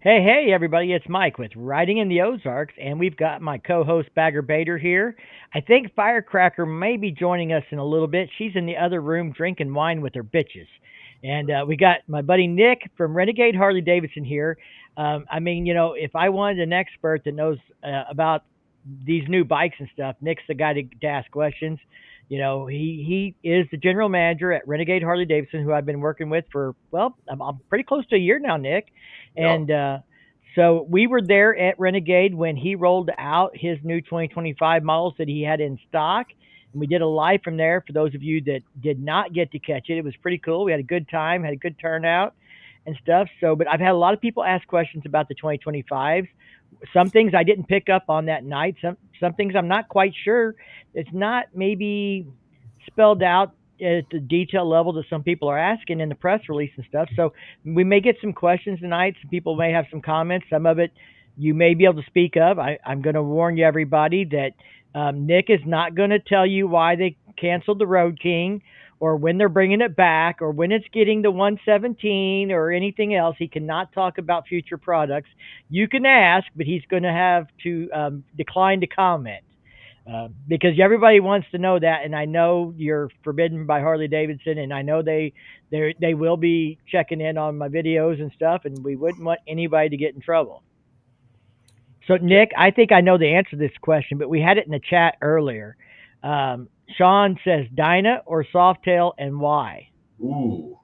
Hey, everybody, it's Mike with Riding in the Ozarks, and we've got my co host Bagger Bader here. I think Firecracker may be joining us in a little bit. She's in the other room drinking wine with her bitches. And we got my buddy Nick from Renegade Harley Davidson here. If I wanted an expert that knows about these new bikes and stuff, Nick's the guy to ask questions. He is the general manager at Renegade Harley Davidson, who I've been working with for, well, I'm pretty close to a year now, Nick. Yep. And so we were there at Renegade when he rolled out his new 2025 models that he had in stock. And we did a live from there for those of you that did not get to catch it. It was pretty cool. We had a good time, had a good turnout and stuff. But I've had a lot of people ask questions about the 2025s. Some things I didn't pick up on that night. Some things I'm not quite sure. It's not maybe spelled out at the detail level that some people are asking in the press release and stuff. So we may get some questions tonight. Some people may have some comments. Some of it you may be able to speak of. I'm going to warn you, everybody, that Nick is not going to tell you why they canceled the Road King or when they're bringing it back or when it's getting the 117 or anything else. He cannot talk about future products. You can ask, but he's going to have to decline to comment. Because everybody wants to know that, and I know you're forbidden by Harley Davidson, and I know they will be checking in on my videos and stuff, and we wouldn't want anybody to get in trouble. So, Nick, I think I know the answer to this question, but we had it in the chat earlier. Sean says Dyna or Softail, and why? Ooh,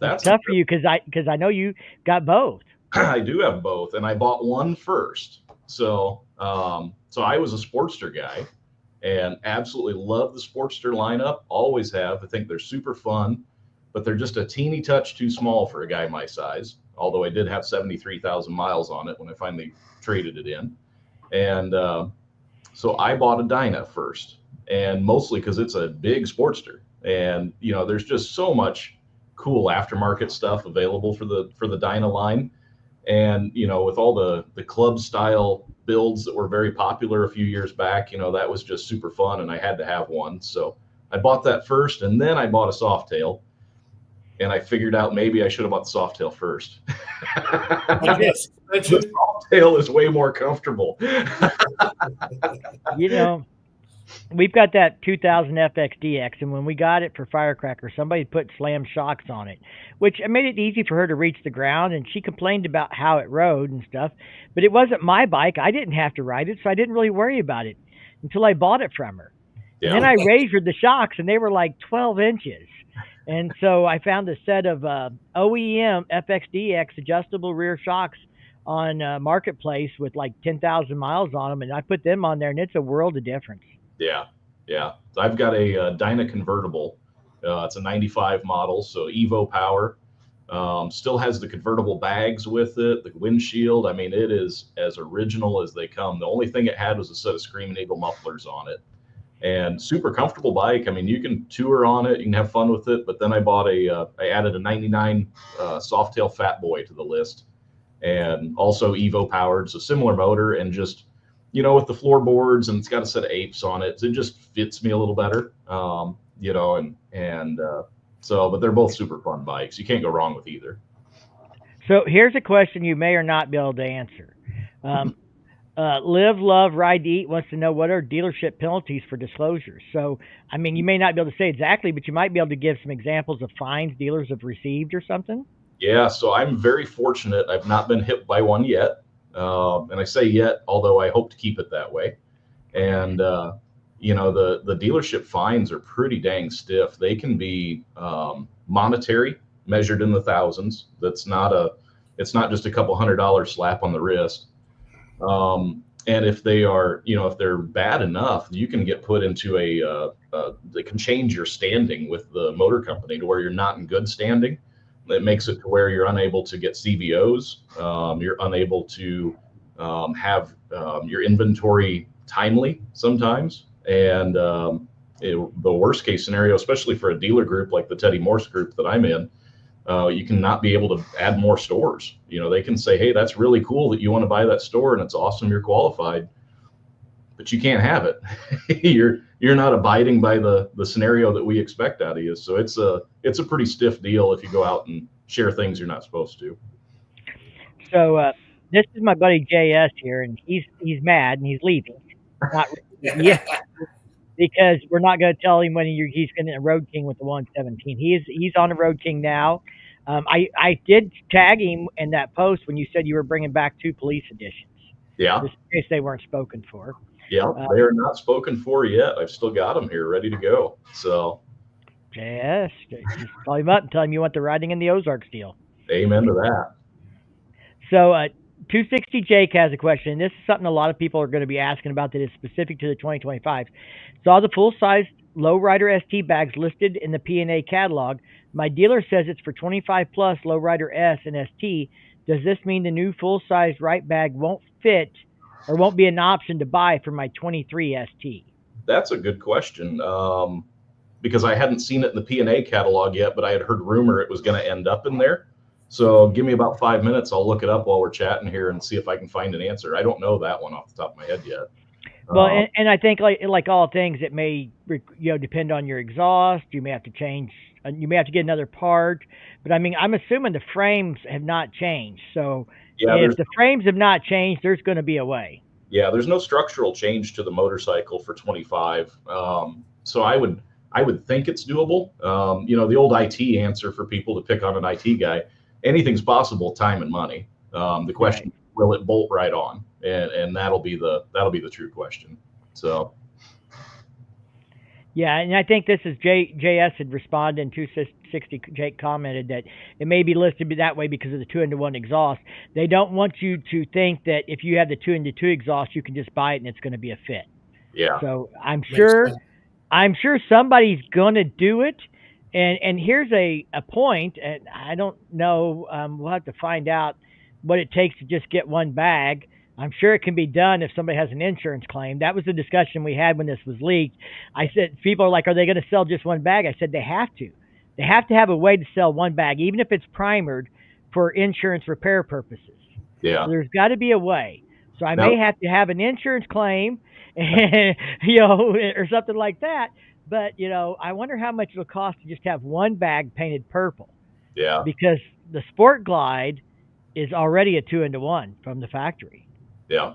That's tough for you because I know you got both. I do have both, and I bought one first. So I was a Sportster guy and absolutely love the Sportster lineup. Always have. I think they're super fun, but they're just a teeny touch too small for a guy my size. Although I did have 73,000 miles on it when I finally traded it in. And so I bought a Dyna first, and mostly because it's a big Sportster. And, there's just so much cool aftermarket stuff available for the Dyna line. And, with all the club style builds that were very popular a few years back, that was just super fun, and I had to have one. So I bought that first, and then I bought a Softail, and I figured out maybe I should have bought the Softail first. The Softail is way more comfortable. We've got that 2000 FXDX, and when we got it for Firecracker, somebody put slam shocks on it, which made it easy for her to reach the ground, and she complained about how it rode and stuff. But it wasn't my bike. I didn't have to ride it, so I didn't really worry about it until I bought it from her. Yeah. And then I measured the shocks, and they were like 12 inches. And so I found a set of OEM FXDX adjustable rear shocks on Marketplace with like 10,000 miles on them, and I put them on there, and it's a world of difference. Yeah. So I've got a Dyna convertible. It's a 95 model, so Evo power. Still has the convertible bags with it, the windshield. I mean, it is as original as they come. The only thing it had was a set of Screaming Eagle mufflers on it. And super comfortable bike. I mean, you can tour on it, you can have fun with it. But then I added a 99 Softail Fat Boy to the list, and also Evo powered, so similar motor, and just with the floorboards, and it's got a set of apes on it, so it just fits me a little better. But they're both super fun bikes. You can't go wrong with either. So here's a question you may or not be able to answer. Live, Love, Ride to Eat wants to know what are dealership penalties for disclosures. So, I mean, you may not be able to say exactly, but you might be able to give some examples of fines dealers have received or something. Yeah, so I'm very fortunate. I've not been hit by one yet. And I say yet, although I hope to keep it that way. And, the dealership fines are pretty dang stiff. They can be monetary, measured in the thousands. It's not just a couple $100 slap on the wrist. And if they are, if they're bad enough, you can get put into they can change your standing with the motor company to where you're not in good standing. That makes it to where you're unable to get CVOs. You're unable to have your inventory timely sometimes. And the worst case scenario, especially for a dealer group like the Teddy Morse group that I'm in, you can not be able to add more stores. They can say, hey, that's really cool that you want to buy that store, and it's awesome you're qualified, but you can't have it. You're not abiding by the scenario that we expect out of you. So it's a pretty stiff deal if you go out and share things you're not supposed to. So this is my buddy JS here, and he's mad and he's leaving. Not yeah, because we're not going to tell him when he's going to Road King with the 117. He's on the Road King now. I did tag him in that post when you said you were bringing back 2 police editions, Yeah. just in case they weren't spoken for. Yeah, they are not spoken for yet. I've still got them here ready to go. So, JS, just call him up and tell him you want the Riding in the Ozarks deal. amen to that. So, 260 Jake has a question. This is something a lot of people are going to be asking about that is specific to the 2025. Saw the full-size lowrider ST bags listed in the P&A catalog. My dealer says it's for 25 plus lowrider S and ST. Does this mean the new full-size right bag won't fit or won't be an option to buy for my 23 ST? That's a good question. Because I hadn't seen it in the P&A catalog yet, but I had heard rumor it was going to end up in there. So give me about 5 minutes. I'll look it up while we're chatting here and see if I can find an answer. I don't know that one off the top of my head yet. Well, and I think like all things, it may depend on your exhaust. You may have to change. You may have to get another part. But I mean, I'm assuming the frames have not changed. So yeah, if the frames have not changed, there's going to be a way. Yeah, there's no structural change to the motorcycle for 25. So I would think it's doable. The old IT answer for people to pick on an IT guy, anything's possible, time and money. The question, right. Will it bolt right on? And that'll be the true question. So. Yeah, and I think this is JS had responded in 260. Jake commented that it may be listed that way because of the 2-into-1 exhaust. They don't want you to think that if you have the 2-into-2 exhaust, you can just buy it and it's going to be a fit. Yeah. So I'm sure somebody's going to do it. And here's a point, and I don't know. We'll have to find out what it takes to just get one bag. I'm sure it can be done if somebody has an insurance claim. That was the discussion we had when this was leaked. I said, people are like, are they going to sell just one bag? I said, they have to. They have to have a way to sell one bag, even if it's primered for insurance repair purposes. Yeah. So there's got to be a way. So I may have to have an insurance claim, or something like that. But, I wonder how much it'll cost to just have one bag painted purple. Yeah. Because the Sport Glide is already a 2-into-1 from the factory. Yeah.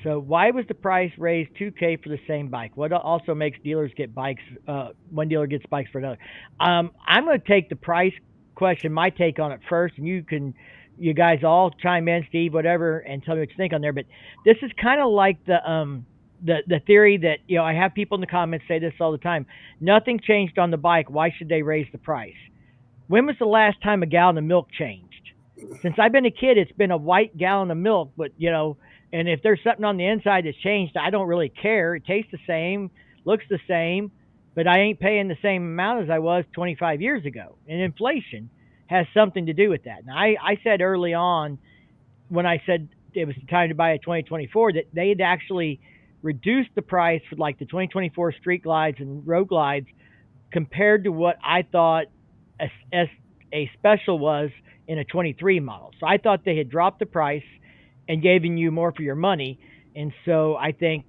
So why was the price raised $2,000 for the same bike? What also makes dealers get bikes? One dealer gets bikes for another. I'm going to take the price question, my take on it first, and you guys all chime in, Steve, whatever, and tell me what you think on there. But this is kind of like the theory that, I have people in the comments say this all the time. Nothing changed on the bike. Why should they raise the price? When was the last time a gallon of milk changed? Since I've been a kid, it's been a white gallon of milk, but, and if there's something on the inside that's changed, I don't really care. It tastes the same, looks the same, but I ain't paying the same amount as I was 25 years ago. And inflation has something to do with that. Now, I said early on when I said it was time to buy a 2024 that they had actually reduced the price for like the 2024 Street Glides and Road Glides compared to what I thought a special was in a 23 model. So I thought they had dropped the price and given you more for your money. And so I think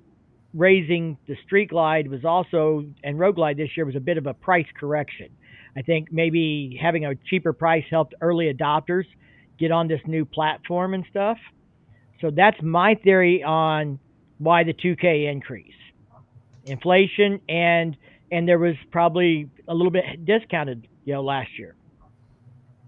raising the Street Glide was also, and Road Glide this year was a bit of a price correction. I think maybe having a cheaper price helped early adopters get on this new platform and stuff. So that's my theory on why the $2,000 increase. Inflation and there was probably a little bit discounted, last year.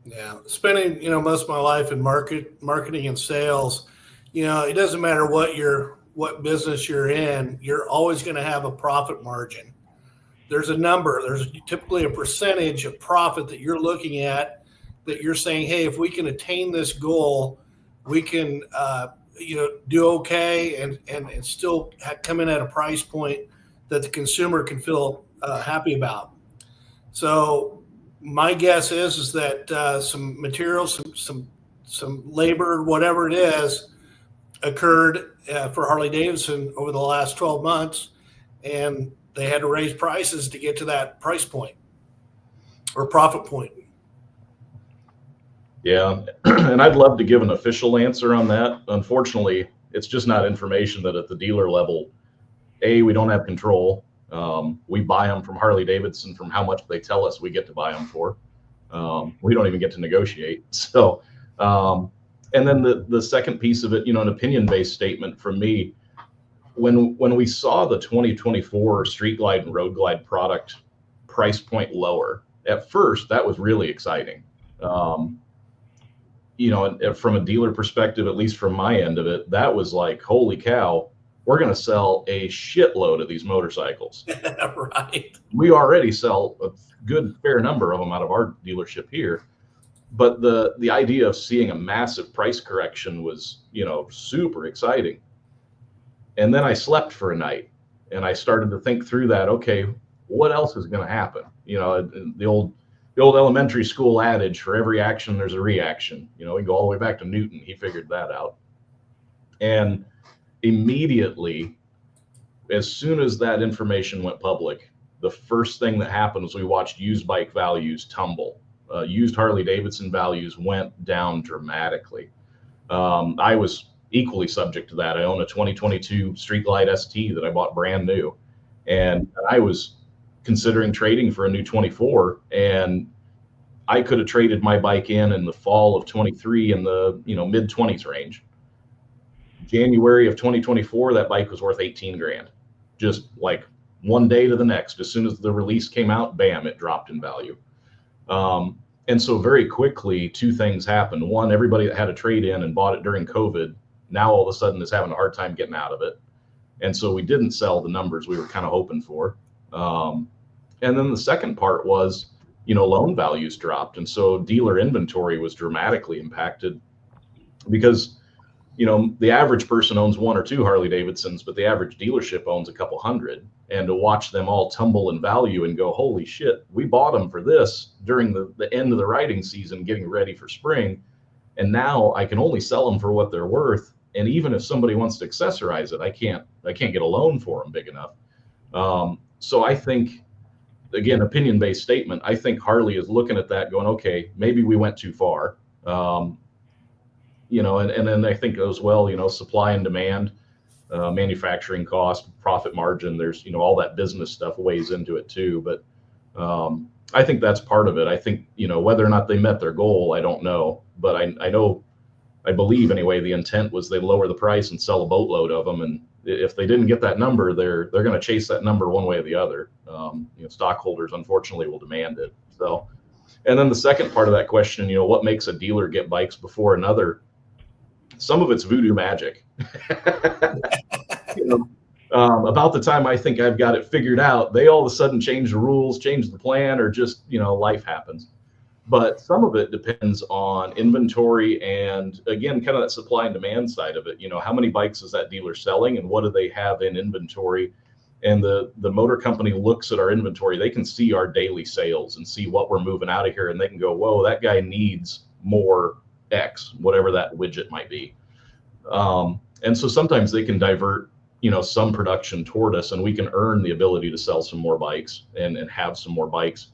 Yeah, spending most of my life in marketing and sales, it doesn't matter what business you're in, you're always going to have a profit margin. There's a number. There's typically a percentage of profit that you're looking at that you're saying, hey, if we can attain this goal, we can do okay and still come in at a price point that the consumer can feel happy about. So my guess is that some materials, some labor, whatever it is, occurred for Harley Davidson over the last 12 months, and they had to raise prices to get to that price point or profit point. Yeah, and I'd love to give an official answer on that. Unfortunately, it's just not information that at the dealer level, we don't have control. We buy them from Harley Davidson from how much they tell us we get to buy them for. We don't even get to negotiate. So, and then the second piece of it, an opinion-based statement from me, when we saw the 2024 Street Glide and Road Glide product price point lower, at first that was really exciting. And from a dealer perspective, at least from my end of it, that was like, holy cow, we're going to sell a shitload of these motorcycles. Right. We already sell a good fair number of them out of our dealership here. But the idea of seeing a massive price correction was, super exciting. And then I slept for a night and I started to think through that. Okay, what else is going to happen? The old elementary school adage, for every action, there's a reaction. We go all the way back to Newton. He figured that out. And immediately, as soon as that information went public, the first thing that happened was we watched used bike values tumble. Used Harley Davidson values went down dramatically. I was equally subject to that. I own a 2022 Street Glide ST that I bought brand new, and I was considering trading for a new 24, and I could have traded my bike in the fall of 23 in the mid 20s range. January of 2024, that bike was worth 18 grand, just like one day to the next. As soon as the release came out, bam, it dropped in value. And so very quickly, two things happened. One, everybody that had a trade in and bought it during COVID, now all of a sudden is having a hard time getting out of it. And so we didn't sell the numbers we were kind of hoping for. And then the second part was, loan values dropped. And so dealer inventory was dramatically impacted because, the average person owns one or two Harley Davidsons, but the average dealership owns a couple hundred. And to watch them all tumble in value and go, holy shit, we bought them for this during the end of the riding season, getting ready for spring. And now I can only sell them for what they're worth. And even if somebody wants to accessorize it, I can't get a loan for them big enough. So I think, again, opinion-based statement, I think Harley is looking at that going, okay, maybe we went too far. And then I think as well, supply and demand, manufacturing cost, profit margin, there's, all that business stuff weighs into it too. But I think that's part of it. I think, whether or not they met their goal, I don't know. But I believe anyway, the intent was they lower the price and sell a boatload of them. And if they didn't get that number, they're going to chase that number one way or the other. Stockholders, unfortunately, will demand it. So, and then the second part of that question, what makes a dealer get bikes before another? Some of it's voodoo magic. About the time I think I've got it figured out, they all of a sudden change the rules, change the plan, or just, life happens. But some of it depends on inventory and, again, kind of that supply and demand side of it. How many bikes is that dealer selling and what do they have in inventory? And the motor company looks at our inventory. They can see our daily sales and see what we're moving out of here. And they can go, whoa, that guy needs more X, whatever that widget might be. And so sometimes they can divert, some production toward us, and we can earn the ability to sell some more bikes and have some more bikes.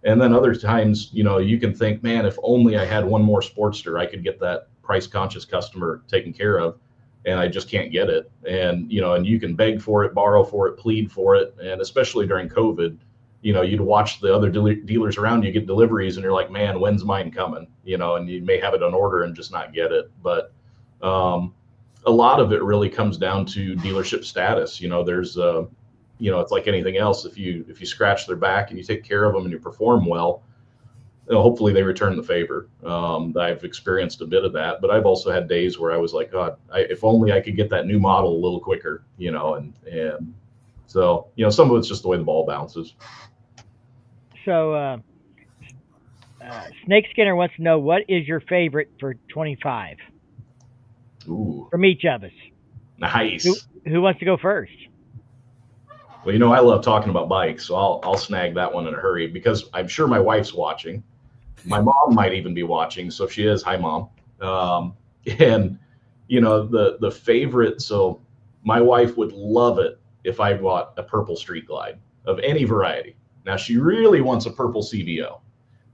And then other times, you can think, man, if only I had one more Sportster, I could get that price conscious customer taken care of, and I just can't get it. And, and you can beg for it, borrow for it, plead for it. And especially during COVID, you'd watch the other dealers around you get deliveries and you're like, man, when's mine coming? And you may have it on order and just not get it. But a lot of it really comes down to dealership status. There's it's like anything else. If you scratch their back and you take care of them and you perform well, hopefully they return the favor. I've experienced a bit of that, but I've also had days where I was like, God, if only I could get that new model a little quicker, and so, some of it's just the way the ball bounces. So, Snake Skinner wants to know, what is your favorite for 25? Ooh. From each of us. Nice. Who wants to go first? Well, I love talking about bikes, so I'll snag that one in a hurry because I'm sure my wife's watching. My mom might even be watching, so if she is, hi, Mom. And the favorite. So my wife would love it if I bought a purple Street Glide of any variety. Now she really wants a purple CVO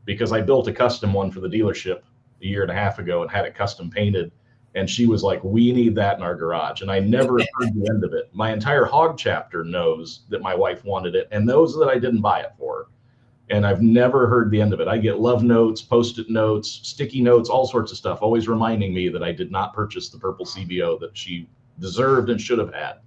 because I built a custom one for the dealership a year and a half ago and had it custom painted. And she was like, we need that in our garage. And I never heard the end of it. My entire hog chapter knows that my wife wanted it and knows that I didn't buy it for and I've never heard the end of it. I get love notes, post-it notes, sticky notes, all sorts of stuff, always reminding me that I did not purchase the purple CVO that she deserved and should have had.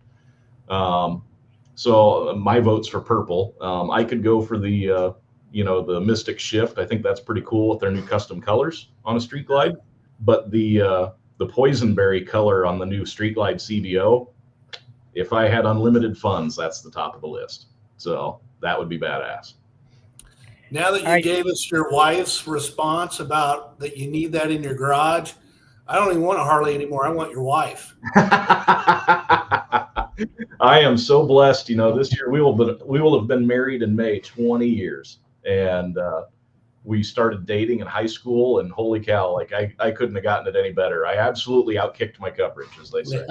So my vote's for purple. I could go for the the Mystic Shift. I think that's pretty cool with their new custom colors on a Street Glide. But the Poisonberry color on the new Street Glide CVO, if I had unlimited funds, that's the top of the list. So that would be badass. Now that you gave us your wife's response about that you need that in your garage, I don't even want a Harley anymore. I want your wife. I am so blessed. This year we will have been married in May 20 years. And we started dating in high school, and holy cow, like I couldn't have gotten it any better. I absolutely outkicked my coverage, as they say.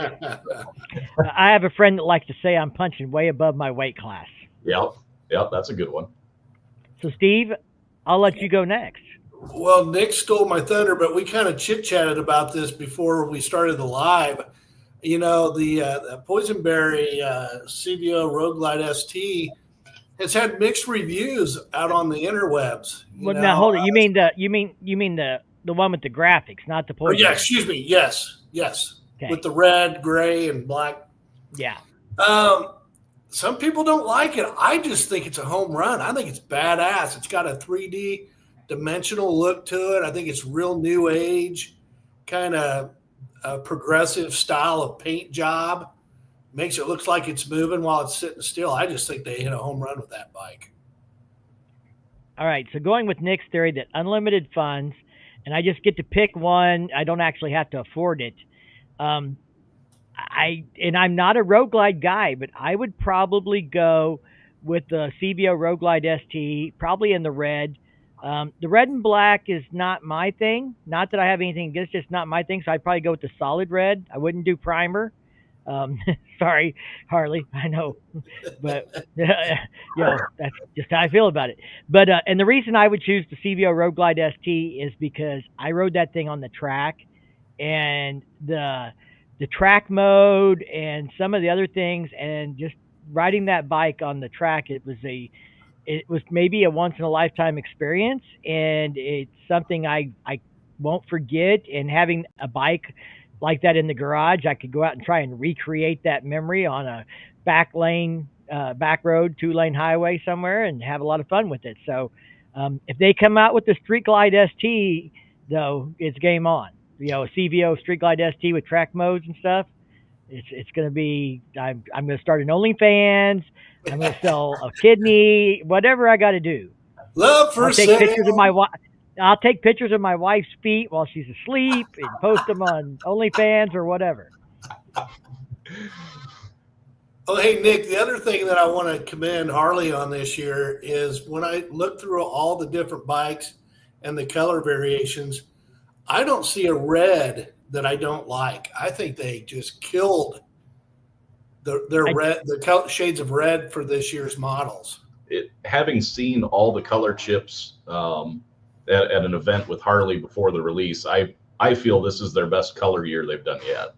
I have a friend that likes to say I'm punching way above my weight class. Yep, that's a good one. So Steve, I'll let you go next. Well, Nick stole my thunder, but we kind of chit-chatted about this before we started the live. The Poisonberry CVO Road Glide ST has had mixed reviews out on the interwebs. Now hold it. You mean the one with the graphics, not the Poison? Yeah, excuse me. Yes. Okay. With the red, gray, and black. Yeah. Some people don't like it. I just think it's a home run. I think it's badass. It's got a 3D dimensional look to it. I think it's real new age, kind of a progressive style of paint job. Makes it look like it's moving while it's sitting still. I just think they hit a home run with that bike. All right, so going with Nick's theory that unlimited funds, and I just get to pick one. I don't actually have to afford it. I'm not a Road Glide guy, but I would probably go with the CVO Road Glide ST, probably in the red. The red and black is not my thing. Not that I have anything against it, it's not my thing. So I'd probably go with the solid red. I wouldn't do primer. Sorry, Harley, I know, but that's just how I feel about it. But and the reason I would choose the CVO Road Glide ST is because I rode that thing on the track, and the track mode and some of the other things, and just riding that bike on the track, it was maybe a once in a lifetime experience, and it's something I won't forget. And having a bike like that in the garage, I could go out and try and recreate that memory on a back road, 2-lane highway somewhere, and have a lot of fun with it. So if they come out with the Street Glide ST, though, it's game on. A CVO Street Glide ST with track modes and stuff. It's going to be. I'm going to start an OnlyFans. I'm going to sell a kidney. Whatever I got to do. Love for sale. I'll take pictures of my wife's feet while she's asleep and post them on OnlyFans or whatever. Oh, hey, Nick, the other thing that I want to commend Harley on this year is when I look through all the different bikes and the color variations, I don't see a red that I don't like. I think they just killed the shades of red for this year's models. Having seen all the color chips at an event with Harley before the release, I feel this is their best color year they've done yet.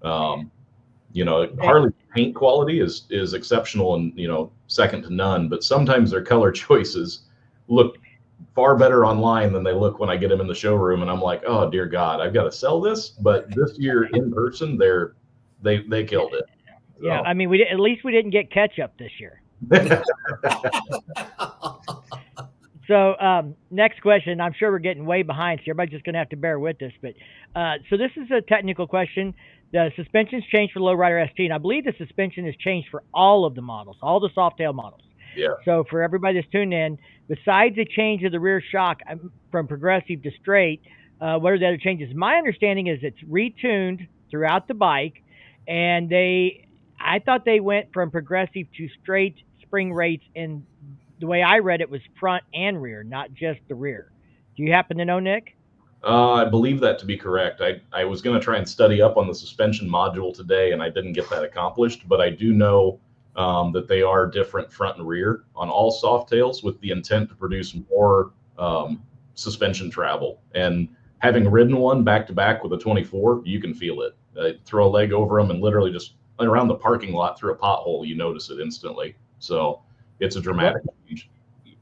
Harley paint quality is exceptional and second to none, but sometimes their color choices look far better online than they look when I get them in the showroom, and I'm like, oh dear God, I've got to sell this. But this year in person, they killed it. So. Yeah, I mean, at least we didn't get ketchup this year. So next question. I'm sure we're getting way behind, so everybody's just going to have to bear with us. But so this is a technical question. The suspension's changed for the Lowrider ST, and I believe the suspension has changed for all of the models, all the Softail models. Yeah. So for everybody that's tuned in, besides the change of the rear shock from progressive to straight, what are the other changes? My understanding is it's retuned throughout the bike, and I thought they went from progressive to straight spring rates, and the way I read it was front and rear, not just the rear. Do you happen to know, Nick? I believe that to be correct. I was going to try and study up on the suspension module today, and I didn't get that accomplished, but I do know that they are different front and rear on all Softails with the intent to produce more suspension travel. And having ridden one back to back with a 24, you can feel it. Throw a leg over them and literally just around the parking lot through a pothole, you notice it instantly. So it's a dramatic change.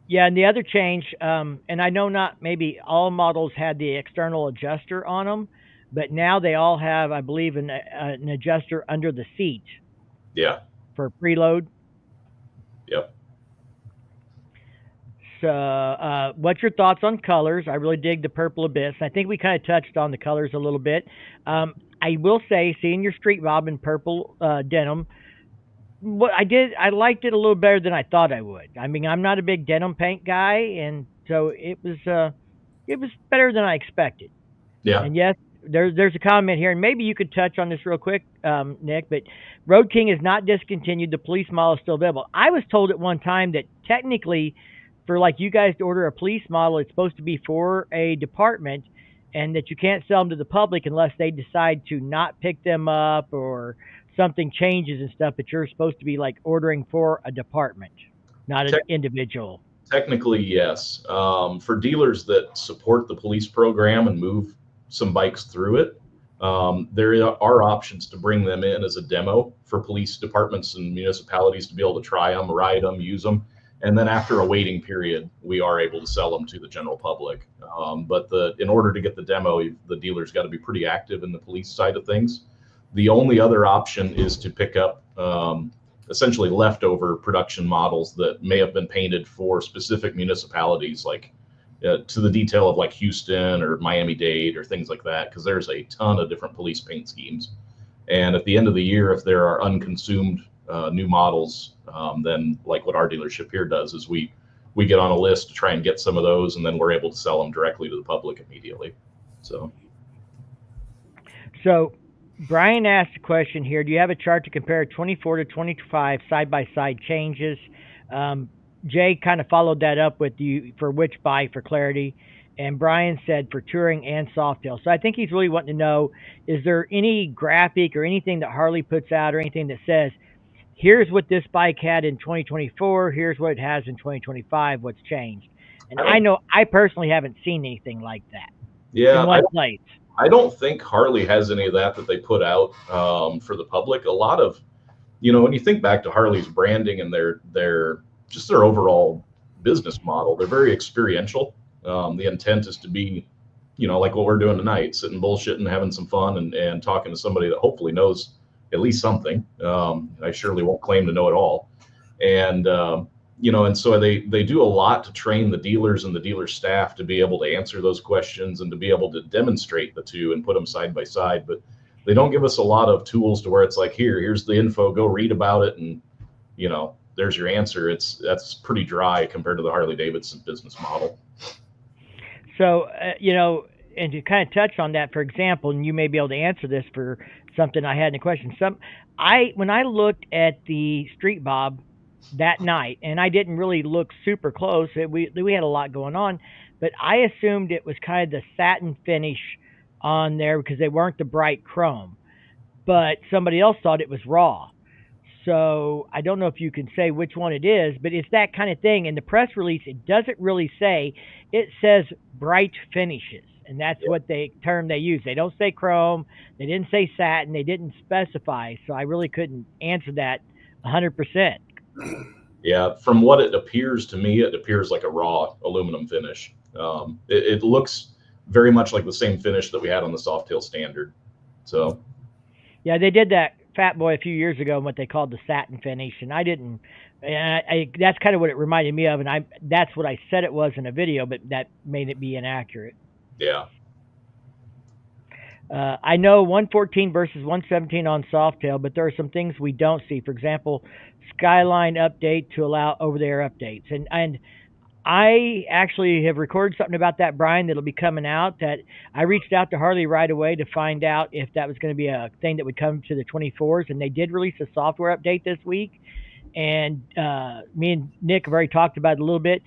Yeah, and the other change, and I know not maybe all models had the external adjuster on them, but now they all have, I believe, an adjuster under the seat Yeah. for preload. Yep. So, what's your thoughts on colors? I really dig the purple abyss. I think we kind of touched on the colors a little bit. I will say, seeing your street bob in purple denim, what I did, I liked it a little better than I thought I would. I mean, I'm not a big denim paint guy, and so it was better than I expected. Yeah. And yes, there's a comment here, and maybe you could touch on this real quick, Nick. But Road King is not discontinued. The police model is still available. I was told at one time that technically, for like you guys to order a police model, it's supposed to be for a department, and that you can't sell them to the public unless they decide to not pick them up or something changes and stuff. But you're supposed to be like ordering for a department, not an individual. Technically, yes. For dealers that support the police program and move some bikes through it, there are options to bring them in as a demo for police departments and municipalities to be able to try them, ride them, use them. And then after a waiting period, we are able to sell them to the general public. But in order to get the demo, the dealer's got to be pretty active in the police side of things. The only other option is to pick up essentially leftover production models that may have been painted for specific municipalities, like to the detail of like Houston or Miami-Dade or things like that, because there's a ton of different police paint schemes. And at the end of the year, if there are unconsumed new models, then like what our dealership here does is we get on a list to try and get some of those, and then we're able to sell them directly to the public immediately. So Brian asked a question here. Do you have a chart to compare 24 to 25 side by side changes? Jay kind of followed that up with you for which bike for clarity. And Brian said for touring and softail. So I think he's really wanting to know, is there any graphic or anything that Harley puts out or anything that says, here's what this bike had in 2024, here's what it has in 2025, what's changed? And I know I personally haven't seen anything like that Yeah, in one place. I don't think Harley has any of that they put out for the public. A lot of, when you think back to Harley's branding and their just their overall business model, they're very experiential. The intent is to be, like what we're doing tonight, sitting bullshitting, having some fun, and talking to somebody that hopefully knows at least something. I surely won't claim to know it all. And and so they do a lot to train the dealers and the dealer staff to be able to answer those questions and to be able to demonstrate the two and put them side by side. But they don't give us a lot of tools to where it's like, here's the info, go read about it, and there's your answer. That's pretty dry compared to the Harley Davidson business model. So and to kind of touch on that, for example, and you may be able to answer this for something I had in a question. When I looked at the Street Bob that night, and I didn't really look super close. We had a lot going on, but I assumed it was kind of the satin finish on there because they weren't the bright chrome. But somebody else thought it was raw. So I don't know if you can say which one it is, but it's that kind of thing. In the press release, it doesn't really say. It says bright finishes, and that's what term they use. They don't say chrome. They didn't say satin. They didn't specify. So I really couldn't answer that 100%. Yeah, from what it appears to me, it appears like a raw aluminum finish. It looks very much like the same finish that we had on the Softail Standard. So, yeah, they did that Fat Boy a few years ago in what they called the satin finish, and I didn't. That's kind of what it reminded me of, and that's what I said it was in a video, but that made it be inaccurate. Yeah. I know 114 versus 117 on Softail, but there are some things we don't see. For example, Skyline update to allow over-the-air updates. And I actually have recorded something about that, Brian, that'll be coming out. That I reached out to Harley right away to find out if that was going to be a thing that would come to the 24s, and they did release a software update this week. And me and Nick have already talked about it a little bit.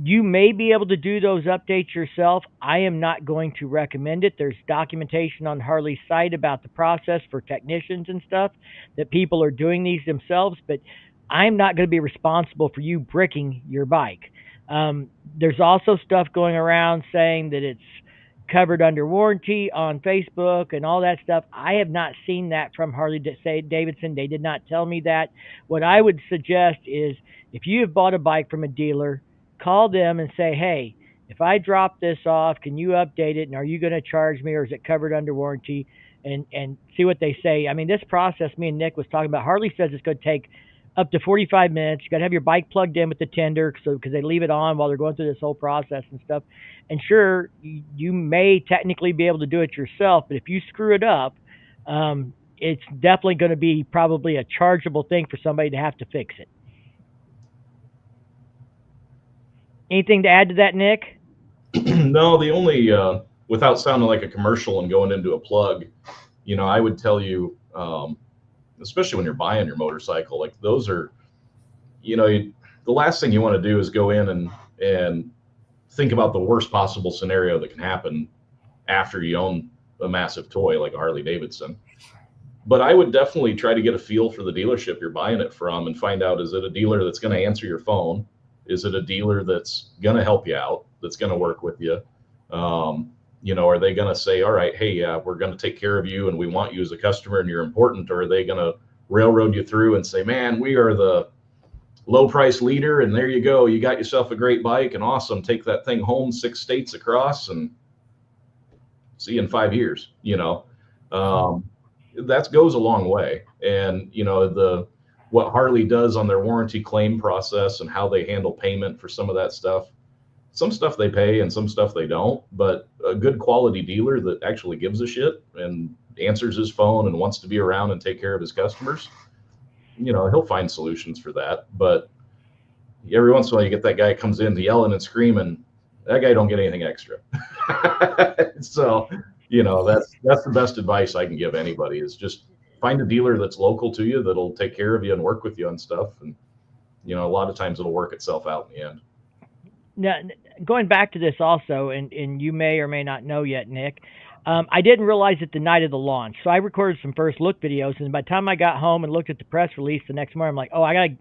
You may be able to do those updates yourself. I am not going to recommend it. There's documentation on Harley's site about the process for technicians and stuff that people are doing these themselves, but I'm not going to be responsible for you bricking your bike. There's also stuff going around saying that it's covered under warranty on Facebook and all that stuff. I have not seen that from Harley Davidson. They did not tell me that. What I would suggest is if you have bought a bike from a dealer, call them and say, hey, if I drop this off, can you update it? And are you going to charge me, or is it covered under warranty? And see what they say. I mean, this process me and Nick was talking about, Harley says it's going to take up to 45 minutes. You got to have your bike plugged in with the tender, so because they leave it on while they're going through this whole process and stuff. And sure, you may technically be able to do it yourself, but if you screw it up, it's definitely going to be probably a chargeable thing for somebody to have to fix it. Anything to add to that, Nick? No, the only, without sounding like a commercial and going into a plug, I would tell you, especially when you're buying your motorcycle, like those are, the last thing you want to do is go in and think about the worst possible scenario that can happen after you own a massive toy like a Harley Davidson. But I would definitely try to get a feel for the dealership you're buying it from and find out, is it a dealer that's going to answer your phone? Is it a dealer that's going to help you out, that's going to work with you? Are they going to say, all right, hey, we're going to take care of you and we want you as a customer and you're important? Or are they going to railroad you through and say, man, we are the low price leader and there you go. You got yourself a great bike and awesome. Take that thing home 6 states across and see you in 5 years. That goes a long way. And, what Harley does on their warranty claim process and how they handle payment for some of that stuff. Some stuff they pay and some stuff they don't, but a good quality dealer that actually gives a shit and answers his phone and wants to be around and take care of his customers, he'll find solutions for that. But every once in a while you get that guy comes in yelling and screaming. That guy don't get anything extra. So, that's the best advice I can give anybody, is just find a dealer that's local to you that'll take care of you and work with you on stuff. And, a lot of times it'll work itself out in the end. Now, going back to this also, and you may or may not know yet, Nick, I didn't realize it the night of the launch. So I recorded some first look videos, and by the time I got home and looked at the press release the next morning, I'm like, oh, I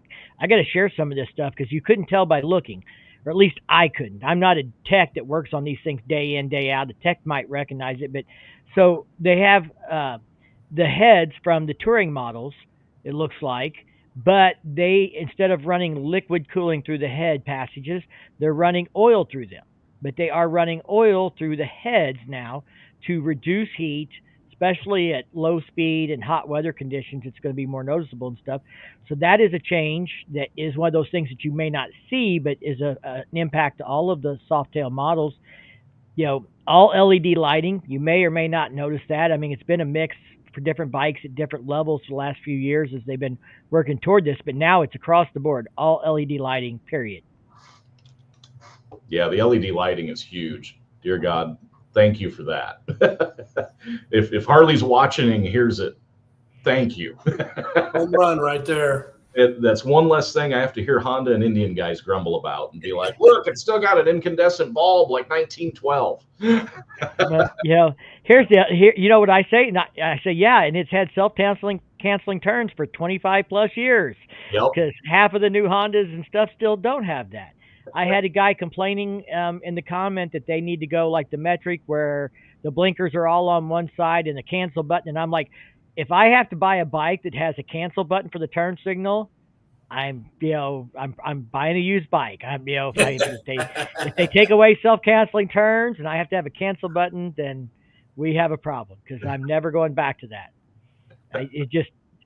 gotta share some of this stuff, because you couldn't tell by looking, or at least I couldn't. I'm not a tech that works on these things day in, day out. The tech might recognize it, but so they have the heads from the touring models, it looks like, but they, instead of running liquid cooling through the head passages, they're running oil through them. But they are running oil through the heads now to reduce heat, especially at low speed and hot weather conditions. It's going to be more noticeable and stuff. So that is a change that is one of those things that you may not see, but is an impact to all of the Softail models. All LED lighting, you may or may not notice that. I mean, it's been a mix for different bikes at different levels for the last few years as they've been working toward this, but now it's across the board, all LED lighting, period. Yeah, the LED lighting is huge. Dear God, thank you for that. if Harley's watching and hears it, thank you. Home run right there. That's one less thing I have to hear Honda and Indian guys grumble about and be like, look, it's still got an incandescent bulb like 1912. But, you know what I say? I say, yeah, and it's had self-canceling turns for 25 plus years. Yep. Because half of the new Hondas and stuff still don't have that. I had a guy complaining in the comment that they need to go like the metric, where the blinkers are all on one side and the cancel button. And I'm like, if I have to buy a bike that has a cancel button for the turn signal, I'm buying a used bike. If they take away self-canceling turns and I have to have a cancel button, then we have a problem, because I'm never going back to that.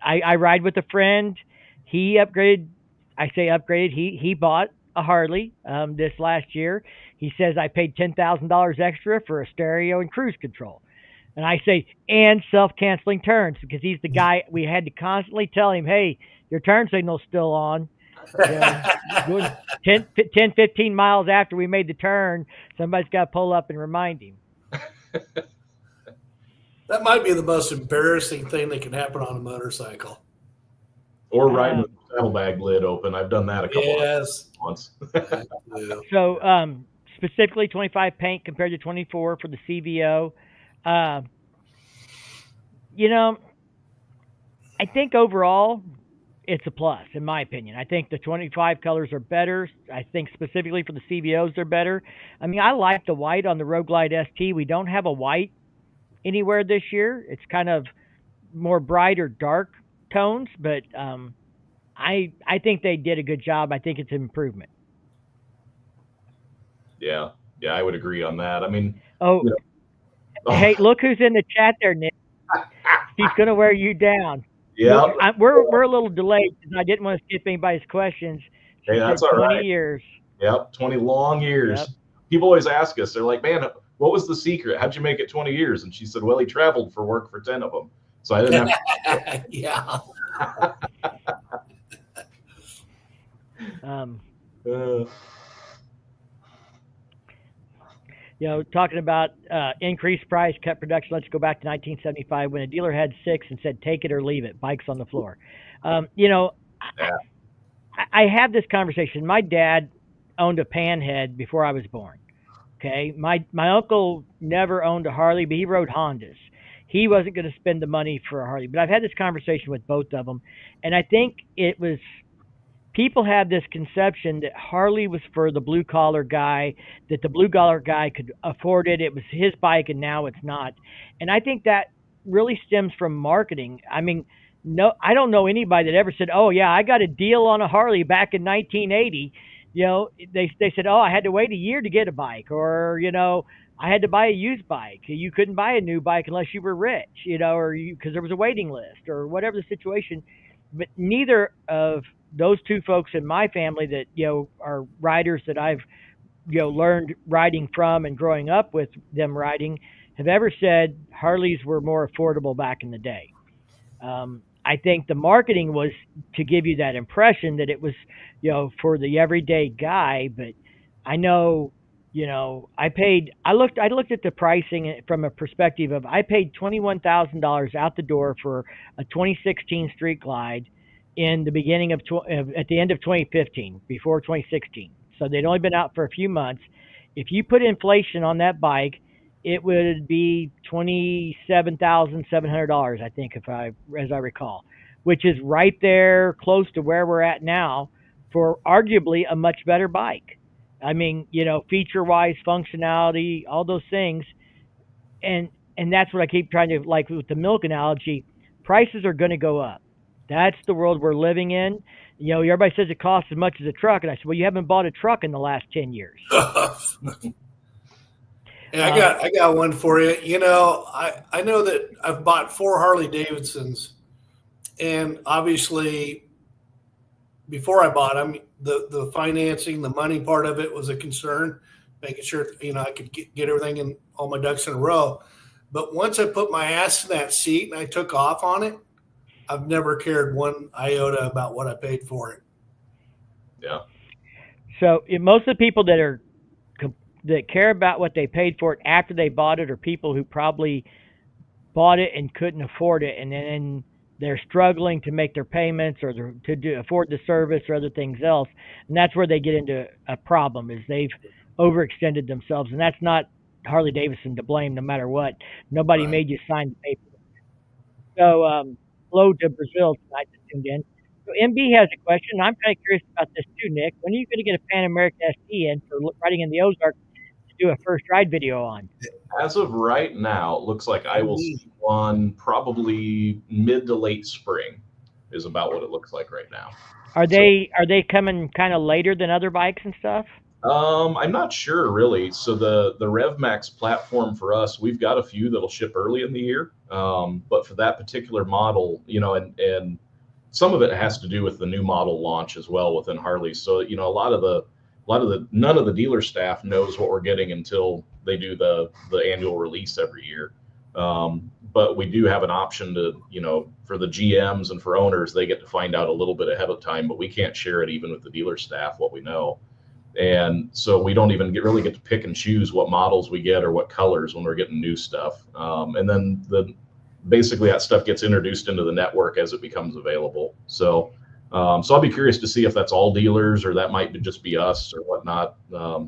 I ride with a friend. He upgraded. I say upgraded. He bought a Harley this last year. He says I paid $10,000 extra for a stereo and cruise control. And I say, and self-canceling turns, because he's the guy we had to constantly tell him, hey, your turn signal's still on. Going 10, 15 miles after we made the turn, somebody's got to pull up and remind him. That might be the most embarrassing thing that can happen on a motorcycle. Or riding with the saddlebag lid open. I've done that a couple of once. So specifically 25 paint compared to 24 for the CVO. I think overall it's a plus, in my opinion. I think the 25 colors are better. I think specifically for the CVOs, they're better. I mean, I like the white on the Road Glide ST. We don't have a white anywhere this year. It's kind of more bright or dark tones, but I think they did a good job. I think it's an improvement. Yeah, yeah, I would agree on that. I mean, Oh, you know, hey, oh, look who's in the chat there, Nick. She's gonna wear you down. yeah, We're a little delayed because I didn't want to skip anybody's questions. hey, She that's said all 20 right. years. Yep, 20 long Yep. years. People always ask us, they're like, man, what was the secret? How'd you make it 20 years? And she said, well, he traveled for work for 10 of them. So I didn't have Yeah. Um, to. talking about increased price, cut production. Let's go back to 1975 when a dealer had six and said, "Take it or leave it." Bikes on the floor. Yeah. I have this conversation. My dad owned a Panhead before I was born. Okay, my uncle never owned a Harley, but he rode Hondas. He wasn't going to spend the money for a Harley. But I've had this conversation with both of them, and I think it was people have this conception that Harley was for the blue collar guy, that the blue collar guy could afford it. It was his bike, and now it's not. And I think that really stems from marketing. I mean, no, I don't know anybody that ever said, "Oh yeah, I got a deal on a Harley back in 1980." They said, "Oh, I had to wait a year to get a bike," or I had to buy a used bike. You couldn't buy a new bike unless you were rich, or because there was a waiting list or whatever the situation. But neither of those two folks in my family that are riders that I've learned riding from and growing up with them riding have ever said Harleys were more affordable back in the day. I think the marketing was to give you that impression that it was for the everyday guy. But I know I looked at the pricing from a perspective of I paid $21,000 out the door for a 2016 Street Glide in the beginning of at the end of 2015, before 2016. So they'd only been out for a few months. If you put inflation on that bike, it would be $27,700, I think, as I recall, which is right there close to where we're at now for arguably a much better bike. I mean, feature wise, functionality, all those things, and that's what I keep trying to, like with the milk analogy. Prices are going to go up. That's the world we're living in. Everybody says it costs as much as a truck, and I said, well, you haven't bought a truck in the last 10 years. And I got one for you. I know that I've bought 4 Harley Davidsons, and obviously, before I bought them, the financing, the money part of it was a concern, making sure I could get everything in all my ducks in a row. But once I put my ass in that seat and I took off on it, I've never cared one iota about what I paid for it. Yeah. So most of the people that care about what they paid for it after they bought it are people who probably bought it and couldn't afford it, and then they're struggling to make their payments or afford the service or other things else, and that's where they get into a problem. Is they've overextended themselves, and that's not Harley Davidson to blame. No matter what, nobody Right. made you sign the paper. So hello to Brazil tonight that tuned in. So MB has a question. I'm kind of curious about this too, Nick. When are you going to get a Pan America ST in for riding in the Ozarks to do a first ride video on? As of right now, it looks like I will see one probably mid to late spring is about what it looks like right now. Are they coming kind of later than other bikes and stuff? I'm not sure really. So the RevMax platform for us, we've got a few that'll ship early in the year. But for that particular model, and some of it has to do with the new model launch as well within Harley. So, none of the dealer staff knows what we're getting until they do the annual release every year. But we do have an option to, for the GMs and for owners, they get to find out a little bit ahead of time, but we can't share it even with the dealer staff, what we know. And so we don't even really get to pick and choose what models we get or what colors when we're getting new stuff. And then basically that stuff gets introduced into the network as it becomes available. So I'll be curious to see if that's all dealers or that might just be us or whatnot.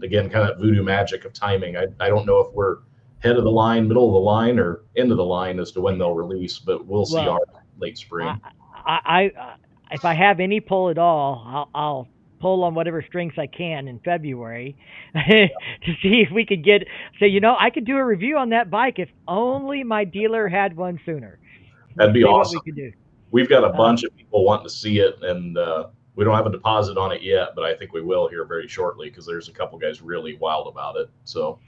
Again, kind of voodoo magic of timing. I don't know if we're head of the line, middle of the line, or end of the line as to when they'll release, but we'll see our late spring. I if I have any pull at all, I'll pull on whatever strings I can in February to see if we could I could do a review on that bike if only my dealer had one sooner. That'd be see awesome. what we could do. we've got a bunch of people wanting to see it, and we don't have a deposit on it yet, but I think we will here very shortly because there's a couple guys really wild about it. So,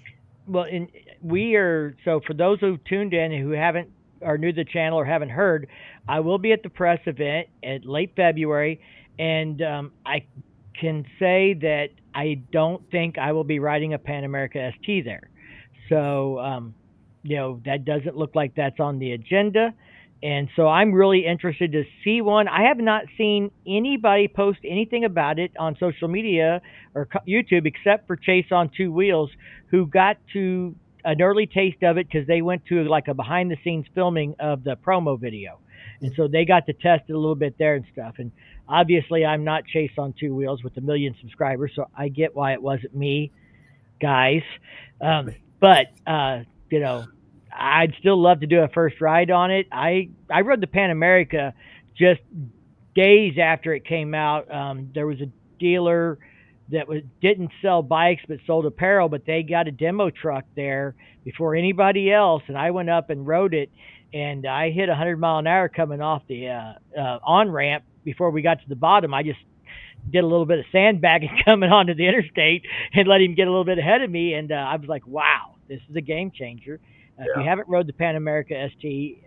well, and we are, so for those who tuned in who haven't, are new to the channel or haven't heard, I will be at the press event at late February, and I can say that I don't think I will be riding a Pan America ST there. So, that doesn't look like that's on the agenda. And so I'm really interested to see one. I have not seen anybody post anything about it on social media or YouTube except for Chase on Two Wheels, who got to an early taste of it because they went to like a behind the scenes filming of the promo video. And so they got to test it a little bit there and stuff. And obviously, I'm not Chase on Two Wheels with 1 million subscribers, so I get why it wasn't me, guys. But I'd still love to do a first ride on it. I rode the Pan America just days after it came out. There was a dealer that didn't sell bikes but sold apparel, but they got a demo truck there before anybody else, and I went up and rode it, and I hit 100 mile an hour coming off the on ramp. Before we got to the bottom, I just did a little bit of sandbagging coming onto the interstate and let him get a little bit ahead of me, and I was like, wow, this is a game changer. If you haven't rode the Pan America ST,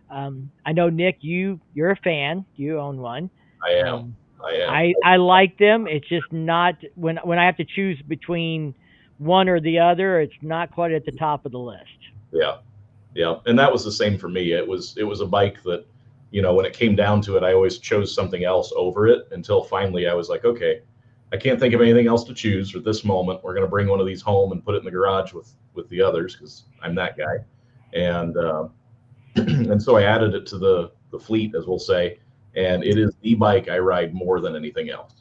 I know, Nick, you're a fan. You own one. I am. I like them. It's just not when I have to choose between one or the other, it's not quite at the top of the list. Yeah, and that was the same for me. It was a bike that, when it came down to it, I always chose something else over it until finally I was like, okay, I can't think of anything else to choose at this moment. We're going to bring one of these home and put it in the garage with the others because I'm that guy. And and so I added it to the fleet, as we'll say, and it is the bike I ride more than anything else.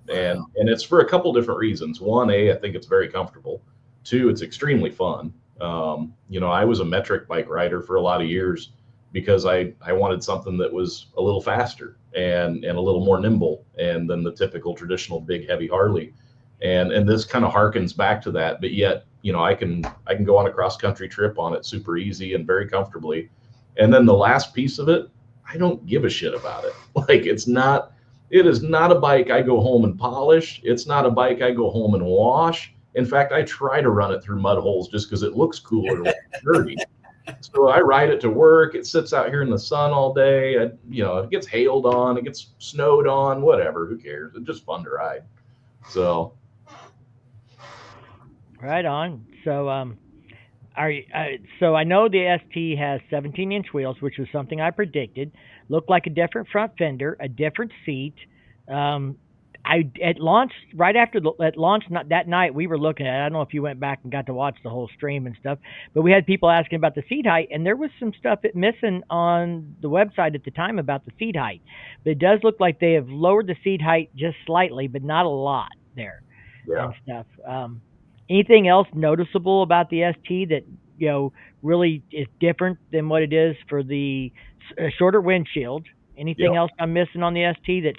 And it's for a couple different reasons. One, I think it's very comfortable. Two, it's extremely fun. I was a metric bike rider for a lot of years because I wanted something that was a little faster and a little more nimble and than the typical traditional big heavy Harley. And this kind of harkens back to that, but yet, I can go on a cross country trip on it super easy and very comfortably. And then the last piece of it, I don't give a shit about it. Like it is not a bike I go home and polish. It's not a bike I go home and wash. In fact, I try to run it through mud holes just because it looks cooler when it's dirty. So I ride it to work. It sits out here in the sun all day. It gets hailed on, it gets snowed on, whatever. Who cares? It's just fun to ride. So, right on. So, so I know the ST has 17-inch wheels, which was something I predicted. Looked like a different front fender, a different seat. At launch, right after at launch, not that night, we were looking at it. I don't know if you went back and got to watch the whole stream and stuff, but we had people asking about the seat height, and there was some stuff missing on the website at the time about the seat height. But it does look like they have lowered the seat height just slightly, but not a lot there and stuff. Anything else noticeable about the ST that really is different than what it is for the shorter windshield? Anything else I'm missing on the ST that's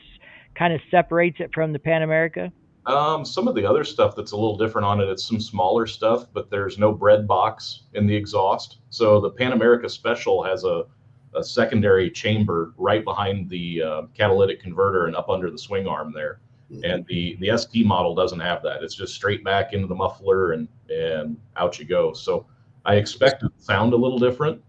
kind of separates it from the Pan America? Some of the other stuff that's a little different on it, it's some smaller stuff, but there's no bread box in the exhaust. So the Pan America Special has a secondary chamber right behind the catalytic converter and up under the swing arm there. And the ST model doesn't have that. It's just straight back into the muffler and out you go. So I expect it to sound a little different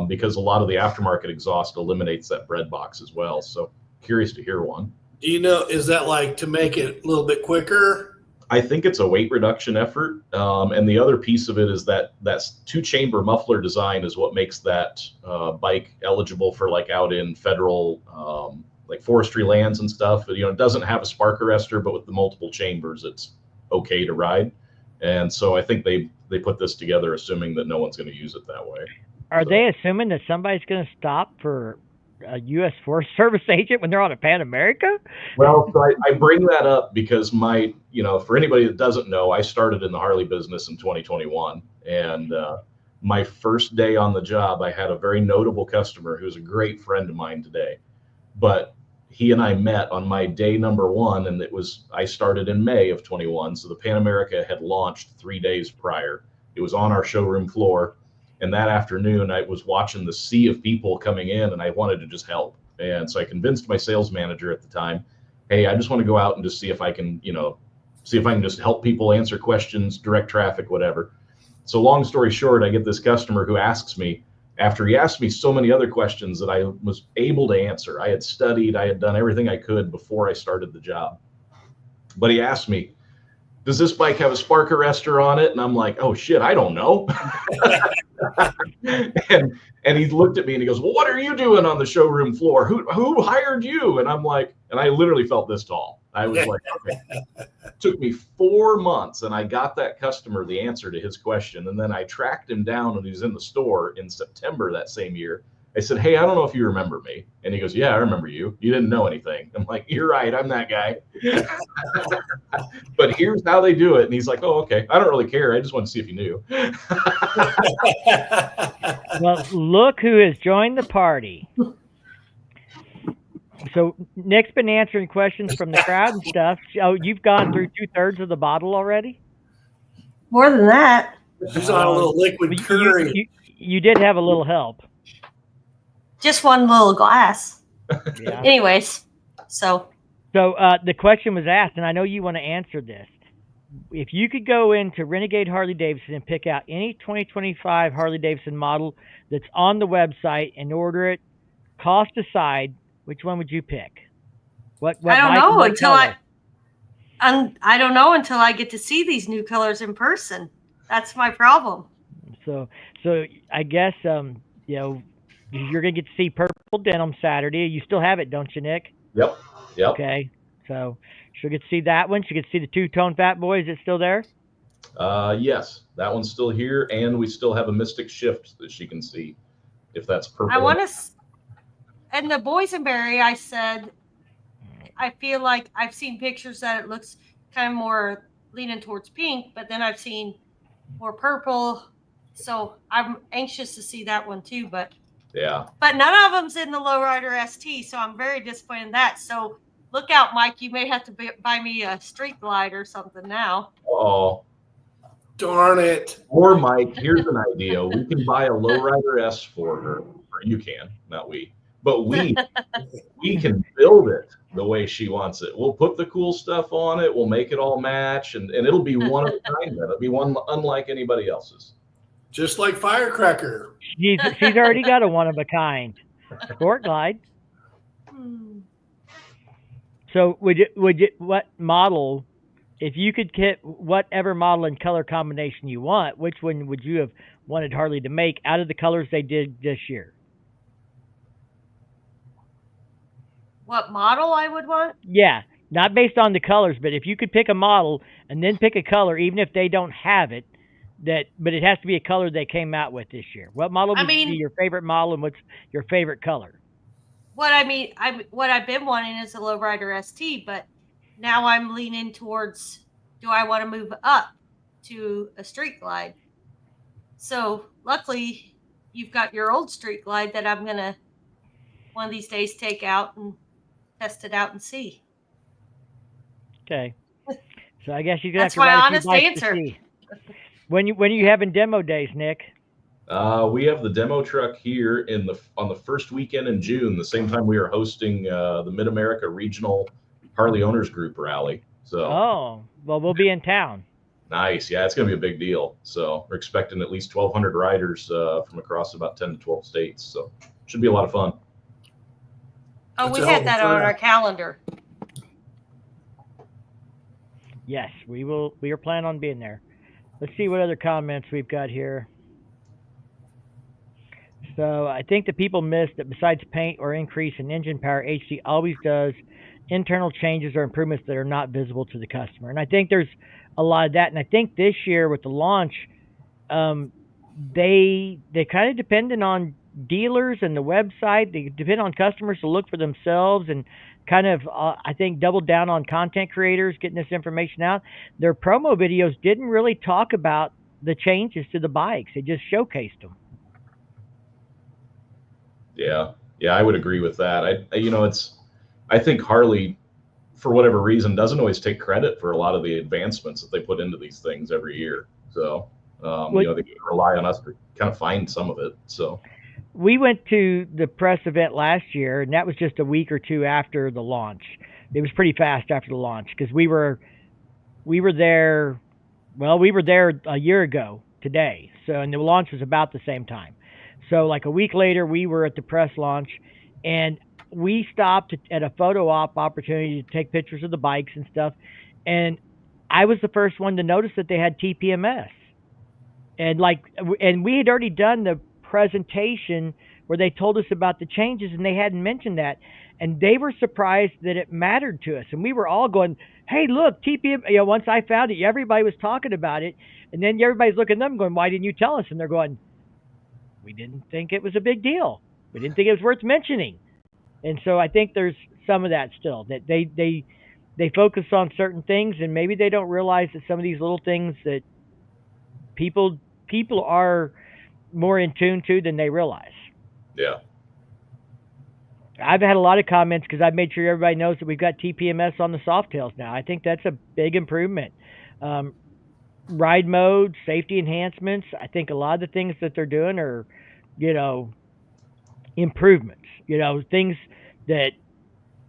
because a lot of the aftermarket exhaust eliminates that bread box as well. So curious to hear one. Do you know, is that like to make it a little bit quicker? I think it's a weight reduction effort. And the other piece of it is that two-chamber muffler design is what makes that bike eligible for like out in federal like forestry lands and stuff. It doesn't have a spark arrestor, but with the multiple chambers, it's okay to ride. And so I think they put this together assuming that no one's going to use it that way. Are they assuming that somebody's going to stop for a U.S. Forest Service agent when they're on a Pan America? Well, so I bring that up because for anybody that doesn't know, I started in the Harley business in 2021. And my first day on the job, I had a very notable customer who's a great friend of mine today. But he and I met on my day number one, and I started in May of 21. So the Pan America had launched 3 days prior. It was on our showroom floor. And that afternoon, I was watching the sea of people coming in, and I wanted to just help. And so I convinced my sales manager at the time, hey, I just want to go out and just see if I can, see if I can just help people answer questions, direct traffic, whatever. So long story short, I get this customer who asks me, after he asked me so many other questions that I was able to answer. I had studied, I had done everything I could before I started the job. But he asked me, does this bike have a spark arrestor on it? And I'm like, oh shit, I don't know. and he looked at me and he goes, well, what are you doing on the showroom floor? Who hired you? And I'm like, and I literally felt this tall. I was like, okay. It took me 4 months and I got that customer the answer to his question. And then I tracked him down when he was in the store in September that same year. I said, hey, I don't know if you remember me. And he goes, yeah, I remember you. You didn't know anything. I'm like, you're right. I'm that guy. But here's how they do it. And he's like, oh, okay. I don't really care. I just want to see if you knew. Well, look who has joined the party. So Nick's been answering questions from the crowd and stuff. Oh, you've gone through 2/3 of the bottle already? More than that. She's on a little liquid curry. You did have a little help. Just one little glass. Yeah. Anyways, so the question was asked, and I know you want to answer this. If you could go into Renegade Harley Davidson and pick out any 2025 Harley Davidson model that's on the website and order it, cost aside, which one would you pick? What I don't know until I don't know until I get to see these new colors in person. That's my problem. So I guess you're gonna get to see purple denim Saturday. You still have it, don't you, Nick? Yep. Okay. So she'll get to see that one. She'll get to see the two-tone Fat Boy. Is it still there? Yes, that one's still here, and we still have a Mystic Shift that she can see if that's purple. I want to. And the boysenberry, I said, I feel like I've seen pictures that it looks kind of more leaning towards pink, but then I've seen more purple. So I'm anxious to see that one too. But yeah. But none of them's in the Lowrider ST, so I'm very disappointed in that. So look out, Mike. You may have to buy me a street glide or something now. Oh. Darn it. Or Mike, here's an idea. We can buy a Lowrider S for her. Or you can, not we. But we can build it the way she wants it. We'll put the cool stuff on it. We'll make it all match, and it'll be one of a kind. It'll be one unlike anybody else's. Just like Firecracker. She's already got a one of a kind sport glide. So would you what model, if you could get whatever model and color combination you want, which one would you have wanted Harley to make out of the colors they did this year? What model I would want? Yeah, not based on the colors, but if you could pick a model and then pick a color, even if they don't have it, but it has to be a color they came out with this year. What model would be your favorite model, and what's your favorite color? What I've been wanting is a Lowrider ST, but now I'm leaning towards, do I want to move up to a street glide? So luckily, you've got your old street glide that I'm gonna one of these days take out and test it out and see. Okay, so I guess you're gonna That's have to my write honest answer. When you having demo days, Nick? We have the demo truck here on the first weekend in June, the same time we are hosting the Mid America Regional Harley Owners Group rally. So well, we'll be in town. Nice, yeah, it's going to be a big deal. So we're expecting at least 1,200 riders from across about 10 to 12 states. So should be a lot of fun. Oh, we had that on our calendar. Yes, we will. We are planning on being there. Let's see what other comments we've got here. So I think the people missed that besides paint or increase in engine power, HD always does internal changes or improvements that are not visible to the customer. And I think there's a lot of that. And I think this year with the launch, they kind of depended on dealers and the website. They depend on customers to look for themselves and kind of, I think, doubled down on content creators getting this information out. Their promo videos didn't really talk about the changes to the bikes. They just showcased them. Yeah, I would agree with that. I think Harley, for whatever reason, doesn't always take credit for a lot of the advancements that they put into these things every year. So, they rely on us to kind of find some of it. So, we went to the press event last year, and that was just a week or two after the launch. It was pretty fast after the launch because we were there. Well, we were there a year ago today, so and the launch was about the same time. So like a week later, we were at the press launch, and we stopped at a photo op opportunity to take pictures of the bikes and stuff. And I was the first one to notice that they had TPMS, and we had already done the presentation where they told us about the changes, and they hadn't mentioned that, and they were surprised that it mattered to us, and we were all going, hey, look, TPM. Once I found it, everybody was talking about it, and then everybody's looking at them going, why didn't you tell us? And they're going, we didn't think it was a big deal, we didn't think it was worth mentioning. And so I think there's some of that still, that they focus on certain things, and maybe they don't realize that some of these little things that people are more in tune to than they realize. Yeah. I've had a lot of comments because I've made sure everybody knows that we've got TPMS on the Softails now. I think that's a big improvement. Ride mode, safety enhancements. I think a lot of the things that they're doing are, improvements. Things that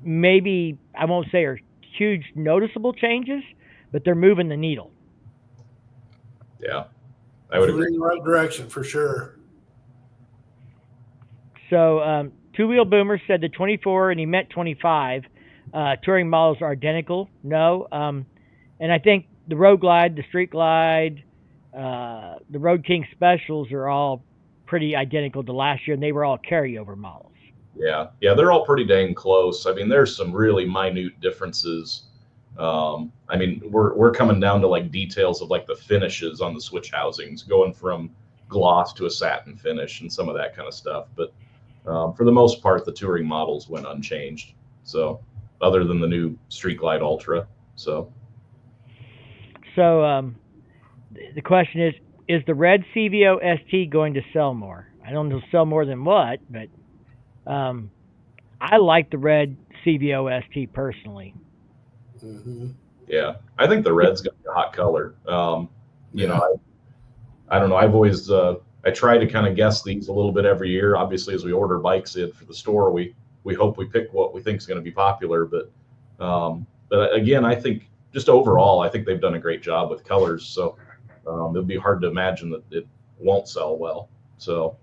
maybe I won't say are huge noticeable changes, but they're moving the needle. Yeah, I would agree. In the right direction for sure. So, Two Wheel Boomer said the 24, and he meant 25, touring models are identical. No. And I think the Road Glide, the Street Glide, the Road King Specials are all pretty identical to last year, and they were all carryover models. Yeah, they're all pretty dang close. I mean, there's some really minute differences. I mean, we're coming down to like details of like the finishes on the switch housings, going from gloss to a satin finish and some of that kind of stuff. But for the most part, the touring models went unchanged. So, other than the new Street Glide Ultra. So the question is the red CVO ST going to sell more? I don't know, sell more than what, but I like the red CVO ST personally. Mm-hmm. Yeah, I think the red's got a hot color. I don't know. I've always I try to kind of guess these a little bit every year. Obviously, as we order bikes in for the store, we hope we pick what we think is going to be popular. But again, I think just overall, I think they've done a great job with colors. So it'll be hard to imagine that it won't sell well. So.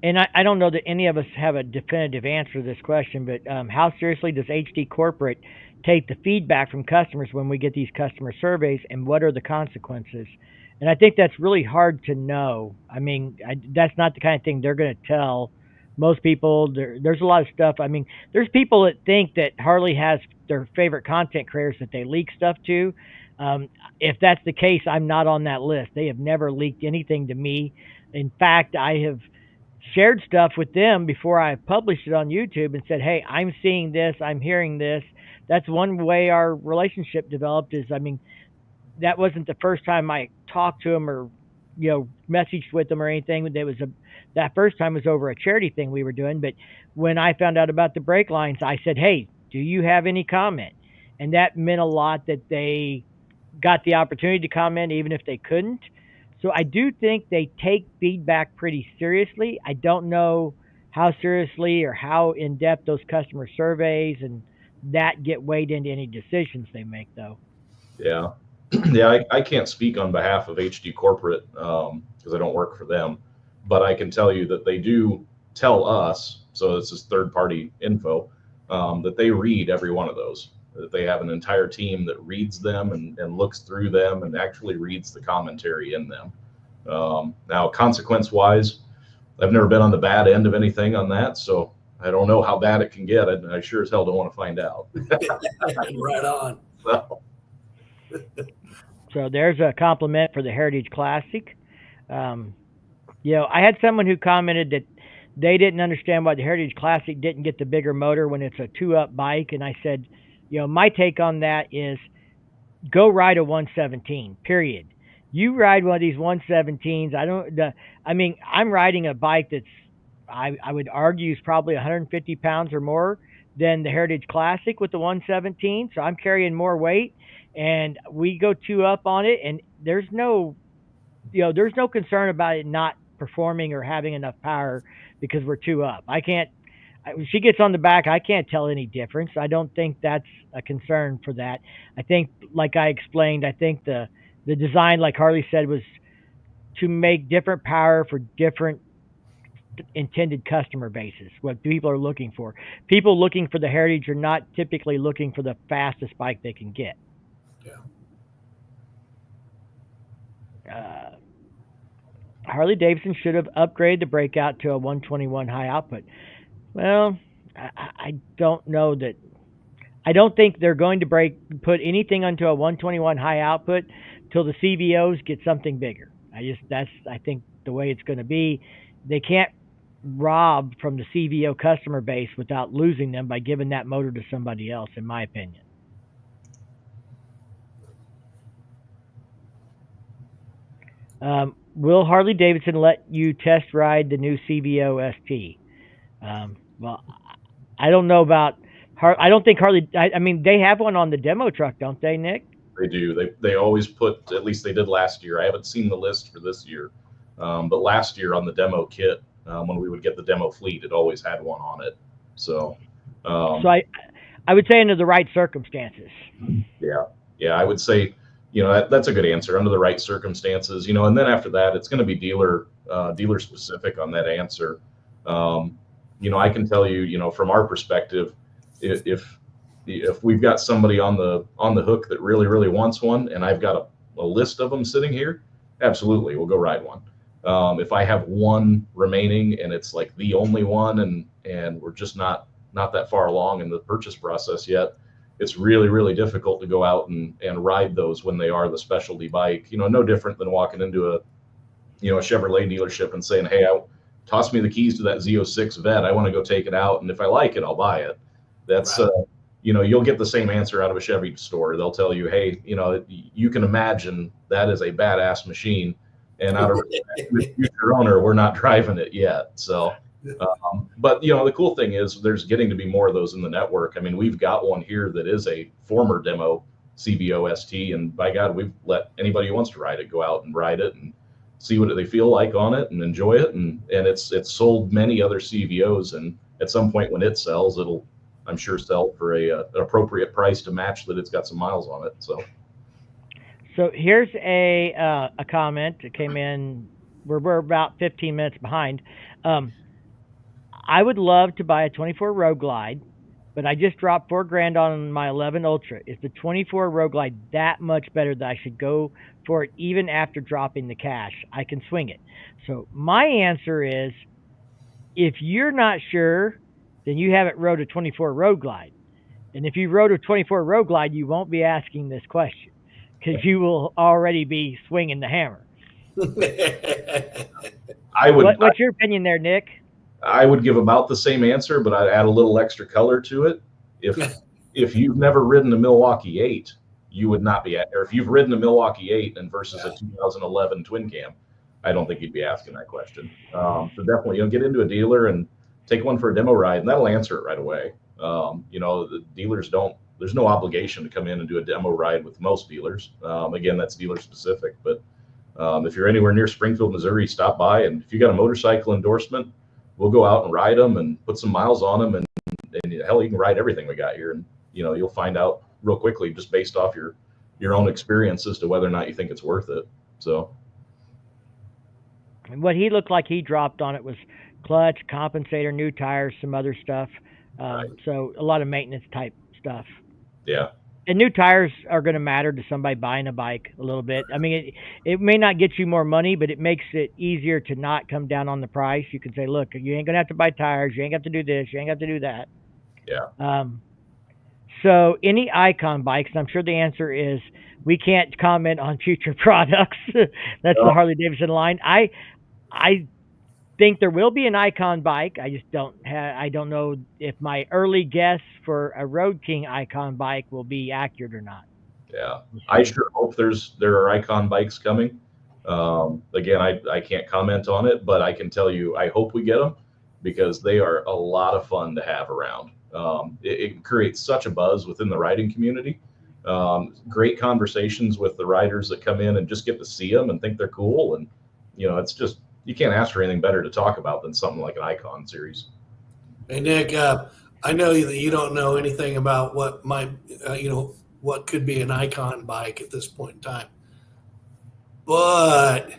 And I don't know that any of us have a definitive answer to this question, but how seriously does HD Corporate take the feedback from customers when we get these customer surveys, and what are the consequences? And I think that's really hard to know. I mean, that's not the kind of thing they're going to tell most people. There's a lot of stuff. I mean, there's people that think that Harley has their favorite content creators that they leak stuff to. If that's the case, I'm not on that list. They have never leaked anything to me. In fact, I have shared stuff with them before I published it on YouTube and said, hey, I'm seeing this, I'm hearing this. That's one way our relationship developed. Is, I mean, that wasn't the first time I talked to them or, messaged with them or anything. That first time was over a charity thing we were doing. But when I found out about the brake lines, I said, hey, do you have any comment? And that meant a lot that they got the opportunity to comment even if they couldn't. So I do think they take feedback pretty seriously. I don't know how seriously or how in-depth those customer surveys and that get weighed into any decisions they make, though. Yeah. I can't speak on behalf of HD Corporate because I don't work for them, but I can tell you that they do tell us, so this is third-party info, that they read every one of those. That they have an entire team that reads them and looks through them and actually reads the commentary in them. Now, consequence-wise, I've never been on the bad end of anything on that, so I don't know how bad it can get. I sure as hell don't want to find out. Right on. So there's a compliment for the Heritage Classic. I had someone who commented that they didn't understand why the Heritage Classic didn't get the bigger motor when it's a 2-up bike, and I said, my take on that is go ride a 117, period. You ride one of these 117s. I'm riding a bike that's, I would argue, is probably 150 pounds or more than the Heritage Classic with the 117. So I'm carrying more weight, and we go 2-up on it, and there's no concern about it not performing or having enough power because we're two up. When she gets on the back, I can't tell any difference. I don't think that's a concern for that. I think, like I explained, I think the design, like Harley said, was to make different power for different intended customer bases, what people are looking for. People looking for the Heritage are not typically looking for the fastest bike they can get. Yeah. Harley Davidson should have upgraded the breakout to a 121 high output. Well, I don't know that. I don't think they're going to put anything onto a 121 high output till the CVOs get something bigger. I think the way it's going to be. They can't rob from the CVO customer base without losing them by giving that motor to somebody else, in my opinion. Will Harley Davidson let you test ride the new CVO ST? Well, I don't know about I don't think Harley. I mean, they have one on the demo truck, don't they, Nick? They do. They always put, at least they did last year. I haven't seen the list for this year, but last year on the demo kit, when we would get the demo fleet, it always had one on it. So I would say under the right circumstances. Yeah, I would say, that's a good answer, under the right circumstances, and then after that, it's going to be dealer specific on that answer. I can tell you, from our perspective, if we've got somebody on the hook that really, really wants one, and I've got a list of them sitting here, absolutely, we'll go ride one. If I have one remaining and it's like the only one, and we're just not that far along in the purchase process yet, it's really, really difficult to go out and ride those when they are the specialty bike. No different than walking into a Chevrolet dealership and saying, hey, toss me the keys to that Z06 Vet. I want to go take it out, and if I like it, I'll buy it. That's right. You'll get the same answer out of a Chevy store. They'll tell you, hey, you can imagine that is a badass machine, and out of the future owner, we're not driving it yet. So, but the cool thing is there's getting to be more of those in the network. I mean, we've got one here that is a former demo CVO ST, and by God, we've let anybody who wants to ride it go out and ride it and see what they feel like on it and enjoy it. And it's sold many other CVOs, and at some point when it sells, it'll, I'm sure, sell for an appropriate price to match that it's got some miles on it. So here's a comment that came in. We're about 15 minutes behind. I would love to buy a 24 Road Glide, but I just dropped $4,000 on my 11 Ultra. Is the 24 Road Glide that much better that I should go for it even after dropping the cash? I can swing it. So my answer is, if you're not sure, then you haven't rode a 24 Road Glide. And if you rode a 24 Road Glide, you won't be asking this question because you will already be swinging the hammer. What's your opinion there, Nick? I would give about the same answer, but I'd add a little extra color to it. If you've never ridden a Milwaukee 8, you would not be or if you've ridden a Milwaukee 8 and versus a 2011 twin cam, I don't think you'd be asking that question. So definitely, get into a dealer and take one for a demo ride, and that'll answer it right away. The dealers there's no obligation to come in and do a demo ride with most dealers. Again, that's dealer specific, but if you're anywhere near Springfield, Missouri, stop by, and if you got a motorcycle endorsement, we'll go out and ride them and put some miles on them, and hell, you can ride everything we got here, and you'll find out real quickly just based off your own experience as to whether or not you think it's worth it. So, and what he looked like he dropped on it was clutch, compensator, new tires, some other stuff. Right. So a lot of maintenance type stuff. Yeah. And new tires are going to matter to somebody buying a bike a little bit. I mean, it may not get you more money, but it makes it easier to not come down on the price. You can say, look, you ain't going to have to buy tires. You ain't got to do this. You ain't got to do that. Yeah. So any Icon bikes, and I'm sure the answer is we can't comment on future products. That's the Harley Davidson line. I think there will be an Icon bike. I just I don't know if my early guess for a Road King Icon bike will be accurate or not. Yeah, I sure hope there are Icon bikes coming. Again, I can't comment on it, but I can tell you I hope we get them because they are a lot of fun to have around. It creates such a buzz within the riding community. Great conversations with the riders that come in and just get to see them and think they're cool. And, it's just, you can't ask for anything better to talk about than something like an Icon series. Hey, Nick, I know that you don't know anything about what might, what could be an Icon bike at this point in time. But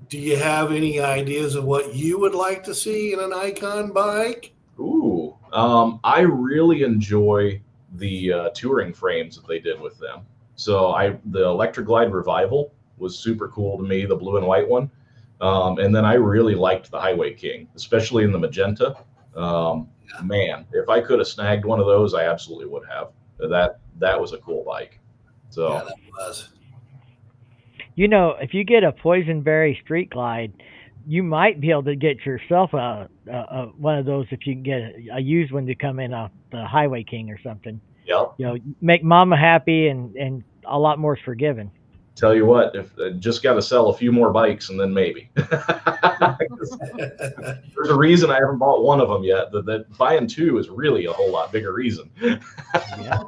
do you have any ideas of what you would like to see in an Icon bike? Ooh, I really enjoy the touring frames that they did with them. So the Electric Glide Revival was super cool to me, the blue and white one. And then I really liked the Highway King, especially in the magenta. Man, if I could have snagged one of those, I absolutely would have. That was a cool bike. So Yeah, that was. You know, if you get a Poisonberry Street Glide, you might be able to get yourself one of those if you can get a used one to come in off the Highway King or something. yep. You know, make mama happy and a lot more is forgiven. Tell you what, if just got to sell a few more bikes and then maybe. There's a reason I haven't bought one of them yet. That buying two is really a whole lot bigger reason. Yeah.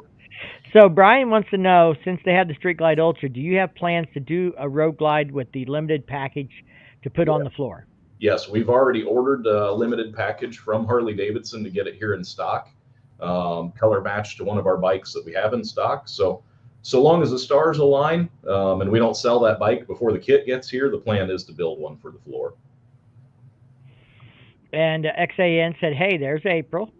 So Brian wants to know, since they have the Street Glide Ultra, do you have plans to do a Road Glide with the limited package to put on the floor? Yes, we've already ordered a limited package from Harley Davidson to get it here in stock, color matched to one of our bikes that we have in stock. So long as the stars align and we don't sell that bike before the kit gets here, the plan is to build one for the floor. And XAN said, hey, there's April.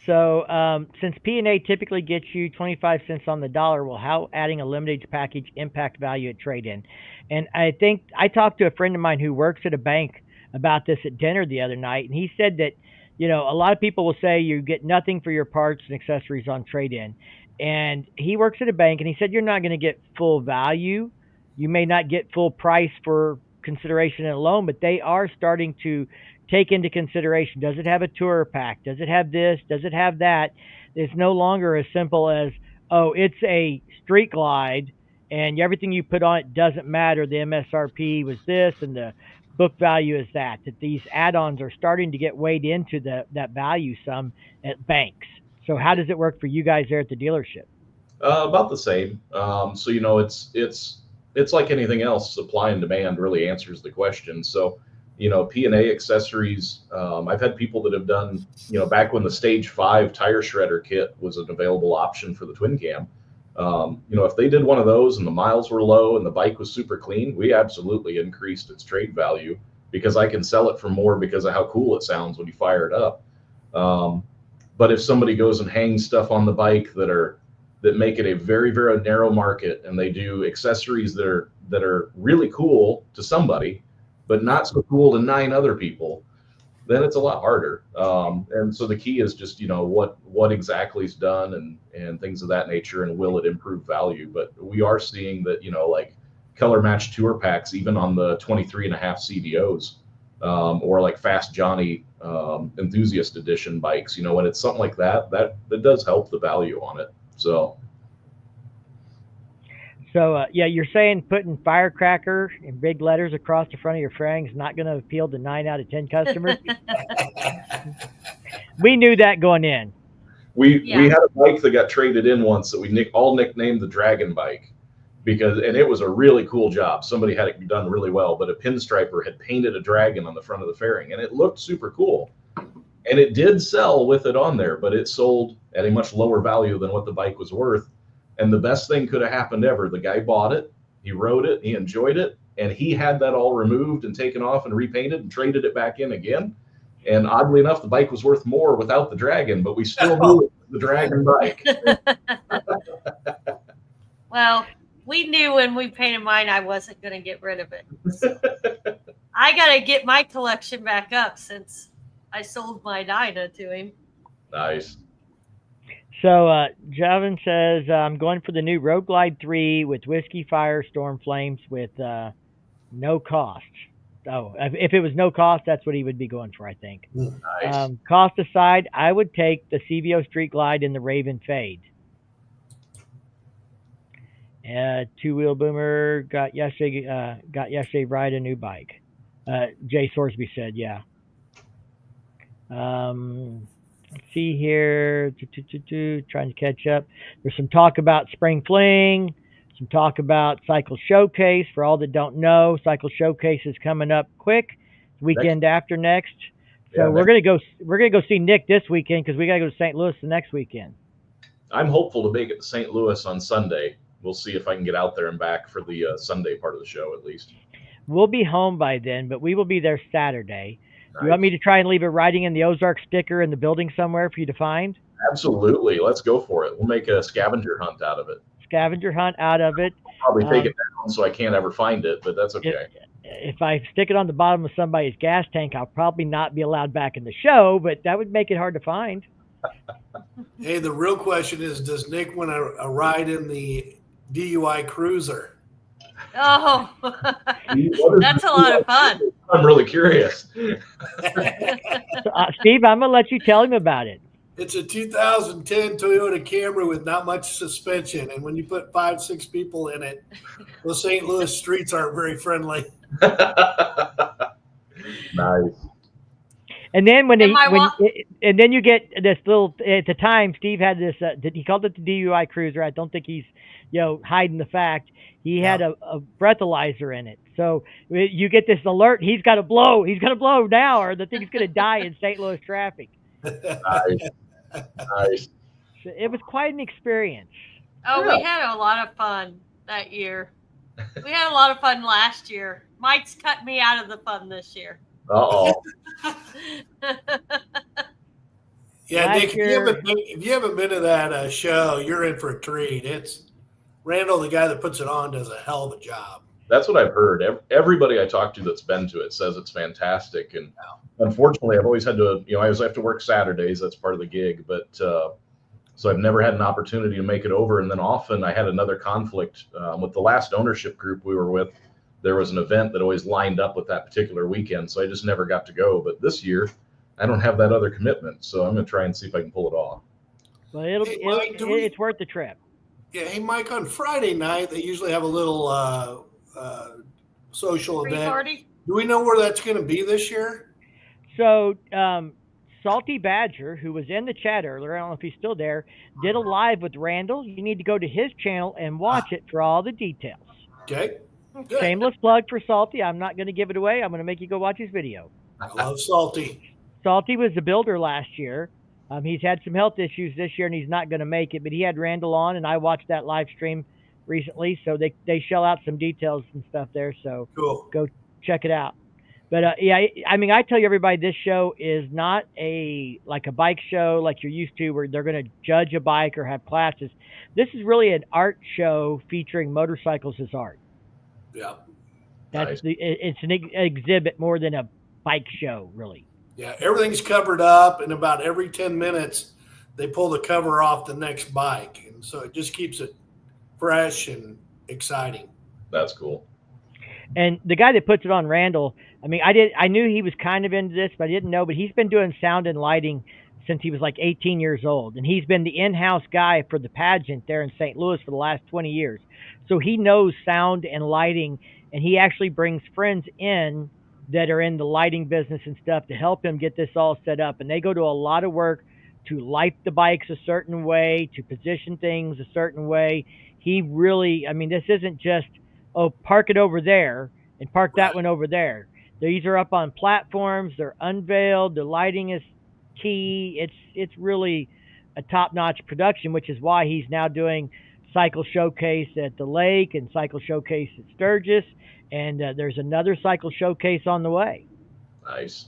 So since P&A typically gets you 25 cents on the dollar, well, how adding a limited package impact value at trade-in? And I think I talked to a friend of mine who works at a bank about this at dinner the other night, and he said that, you know, a lot of people will say you get nothing for your parts and accessories on trade-in. And he works at a bank, and he said you're not going to get full value. You may not get full price for consideration and loan, but they are starting to take into consideration, does it have a tour pack? Does it have this? Does it have that? It's no longer as simple as, oh, it's a Street Glide and everything you put on it doesn't matter. The MSRP was this and the book value is that. That these add-ons are starting to get weighed into that value sum at banks. So how does it work for you guys there at the dealership? About the same. So you know, it's like anything else. Supply and demand really answers the question. So you know, P&A accessories. I've had people that have done, you know, back when the Stage 5 tire shredder kit was an available option for the twin cam. You know, if they did one of those and the miles were low and the bike was super clean, we absolutely increased its trade value because I can sell it for more because of how cool it sounds when you fire it up. But if somebody goes and hangs stuff on the bike that make it a very, very narrow market, and they do accessories that are really cool to somebody, but not so cool to 9 other people, then it's a lot harder. And so the key is just, you know, what exactly is done and things of that nature, and will it improve value? But we are seeing that, you know, like color match tour packs, even on the 23.5 CVOs, or like Fast Johnny enthusiast edition bikes, you know, when it's something like that does help the value on it. So yeah, you're saying putting firecracker in big letters across the front of your frame is not going to appeal to 9 out of 10 customers? We knew that going in. We had a bike that got traded in once that we all nicknamed the Dragon Bike and it was a really cool job. Somebody had it done really well, but a pinstriper had painted a dragon on the front of the fairing, and it looked super cool. And it did sell with it on there, but it sold at a much lower value than what the bike was worth. And the best thing could have happened ever. The guy bought it, he rode it, he enjoyed it, and he had that all removed and taken off and repainted and traded it back in again. And oddly enough, the bike was worth more without the dragon, but we still knew it was the dragon bike. Well, we knew when we painted mine I wasn't going to get rid of it. So I got to get my collection back up since I sold my Dyna to him. Nice. So Javin says, I'm going for the new Road Glide 3 with Whiskey Fire Storm Flames with no cost. Oh, if it was no cost, that's what he would be going for, I think. Nice. Cost aside, I would take the CVO Street Glide in the Raven Fade. Two Wheel Boomer got yesterday ride a new bike. Jay Sorsby said, yeah. Let's see here. Trying to catch up. There's some talk about Spring Fling. some talk about Cycle Showcase. For all that don't know, Cycle Showcase is coming up quick, weekend after next. So Yeah, we're gonna go see Nick this weekend because we gotta go to St. Louis the next weekend. I'm hopeful to make it to St. Louis on Sunday. We'll see if I can get out there and back for the Sunday part of the show at least. We'll be home by then, but we will be there Saturday. Nice. You want me to try and leave a writing in the Ozark sticker in the building somewhere for you to find? Absolutely. Let's go for it. We'll make a scavenger hunt out of it. Scavenger hunt out of it. Probably take it down so I can't ever find it, but that's okay. If I stick it on the bottom of somebody's gas tank, I'll probably not be allowed back in the show, but that would make it hard to find. Hey, the real question is, does Nick want a ride in the DUI Cruiser? Oh, that's a lot of fun. I'm really curious. So, Steve, I'm going to let you tell him about it. It's a 2010 Toyota Camry with not much suspension. And when you put 5-6 people in it, the St. Louis streets aren't very friendly. Nice. And then And then you get this little. At the time, Steve had this. He called it the DUI Cruiser. I don't think he's, hiding the fact. He had a breathalyzer in it. So you get this alert. He's got to blow. He's going to blow now, or the thing's going to die in St. Louis traffic. Nice. Nice. So it was quite an experience. Oh, we had a lot of fun that year. We had a lot of fun last year. Mike's cut me out of the fun this year. Uh-oh. Yeah, Nick, if you haven't been to that show, you're in for a treat. It's Randall, the guy that puts it on, does a hell of a job. That's what I've heard. Everybody I talk to that's been to it says it's fantastic. And unfortunately, I've always had to, I always have to work Saturdays. That's part of the gig. But so I've never had an opportunity to make it over. And then often I had another conflict with the last ownership group we were with. There was an event that always lined up with that particular weekend. So I just never got to go. But this year, I don't have that other commitment. So I'm going to try and see if I can pull it off. Well, it's worth the trip. Yeah. Hey, Mike, on Friday night, they usually have a little social Free event. party? Do we know where that's going to be this year? So Salty Badger, who was in the chat earlier, I don't know if he's still there, did a live with Randall. You need to go to his channel and watch it for all the details. Okay. Good. Shameless plug for Salty. I'm not going to give it away. I'm going to make you go watch his video. I love Salty. Salty was the builder last year. He's had some health issues this year, and he's not going to make it. But he had Randall on, and I watched that live stream recently. So they shell out some details and stuff there. So Cool. Go check it out. But I tell you, everybody, this show is not like a bike show like you're used to, where they're going to judge a bike or have classes. This is really an art show featuring motorcycles as art. Yeah. It's an exhibit more than a bike show, really. Yeah. Everything's covered up, and about every 10 minutes, they pull the cover off the next bike. And so it just keeps it fresh and exciting. That's cool. And the guy that puts it on, Randall, I knew he was kind of into this, but I didn't know. But he's been doing sound and lighting since he was like 18 years old. And he's been the in-house guy for the pageant there in St. Louis for the last 20 years. So he knows sound and lighting, and he actually brings friends in that are in the lighting business and stuff to help him get this all set up. And they go to a lot of work to light the bikes a certain way, to position things a certain way. He really, this isn't just, park it over there and park that one over there. These are up on platforms. They're unveiled. The lighting is key. It's really a top-notch production, which is why he's now doing Cycle Showcase at the lake and Cycle Showcase at Sturgis. And there's another Cycle Showcase on the way. Nice.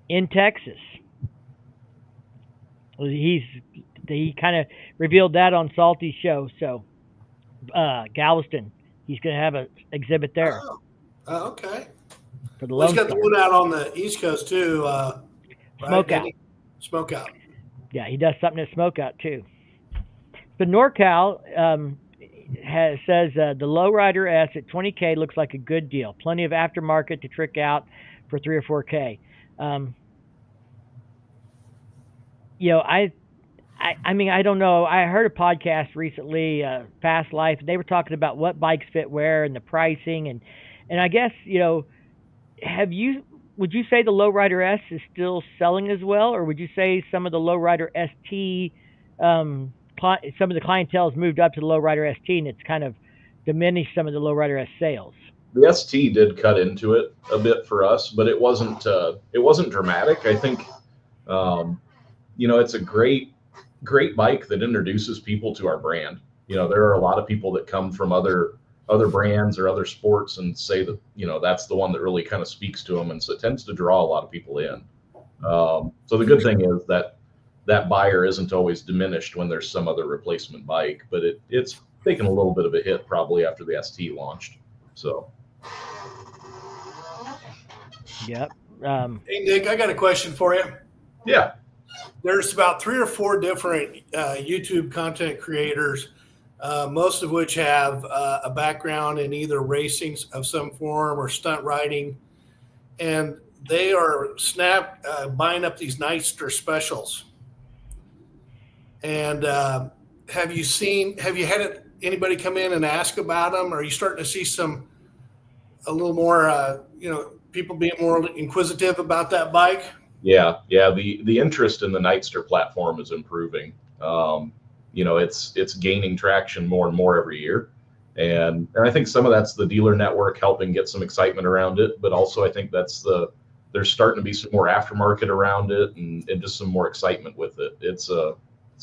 In Texas. He kind of revealed that on Salty's show. So Galveston, he's going to have an exhibit there. Oh, okay. For the He's got the one out on the East Coast too. Smokeout. Right? Smokeout. Yeah, he does something at Smokeout too. The NorCal says the Lowrider S at 20K looks like a good deal. Plenty of aftermarket to trick out for 3 or 4K. I don't know. I heard a podcast recently, Fast Life. They were talking about what bikes fit where and the pricing, and I guess would you say the Lowrider S is still selling as well, or would you say some of the Lowrider ST some of the clientele has moved up to the Lowrider ST, and it's kind of diminished some of the Lowrider S sales. The ST did cut into it a bit for us, but it wasn't dramatic. I think it's a great bike that introduces people to our brand. There are a lot of people that come from other brands or other sports and say that that's the one that really kind of speaks to them, and so it tends to draw a lot of people in. So the good thing is that buyer isn't always diminished when there's some other replacement bike, but it's taken a little bit of a hit probably after the ST launched. So Yep. Hey, Nick, I got a question for you. Yeah. There's about 3 or 4 different YouTube content creators, most of which have a background in either racing of some form or stunt riding, and they are buying up these Nightster specials. And have you had anybody come in and ask about them? Are you starting to see a little more, people being more inquisitive about that bike? Yeah. The interest in the Nightster platform is improving. It's gaining traction more and more every year, and I think some of that's the dealer network helping get some excitement around it, but also I think there's starting to be some more aftermarket around it and just some more excitement with it. It's a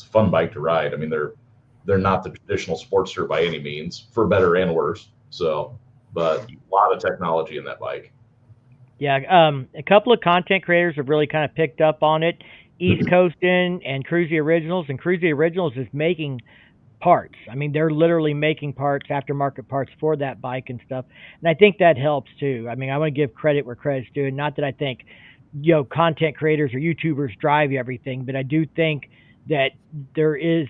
fun bike to ride. I mean, they're not the traditional Sportster by any means, for better and worse. So, but a lot of technology in that bike. Yeah, a couple of content creators have really kind of picked up on it. East Coastin and Cruzy Originals, and Cruzy Originals is making parts. I mean, they're literally making parts, aftermarket parts for that bike and stuff. And I think that helps too. I mean, I want to give credit where credit's due. Not that I think, content creators or YouTubers drive everything, but I do think that there is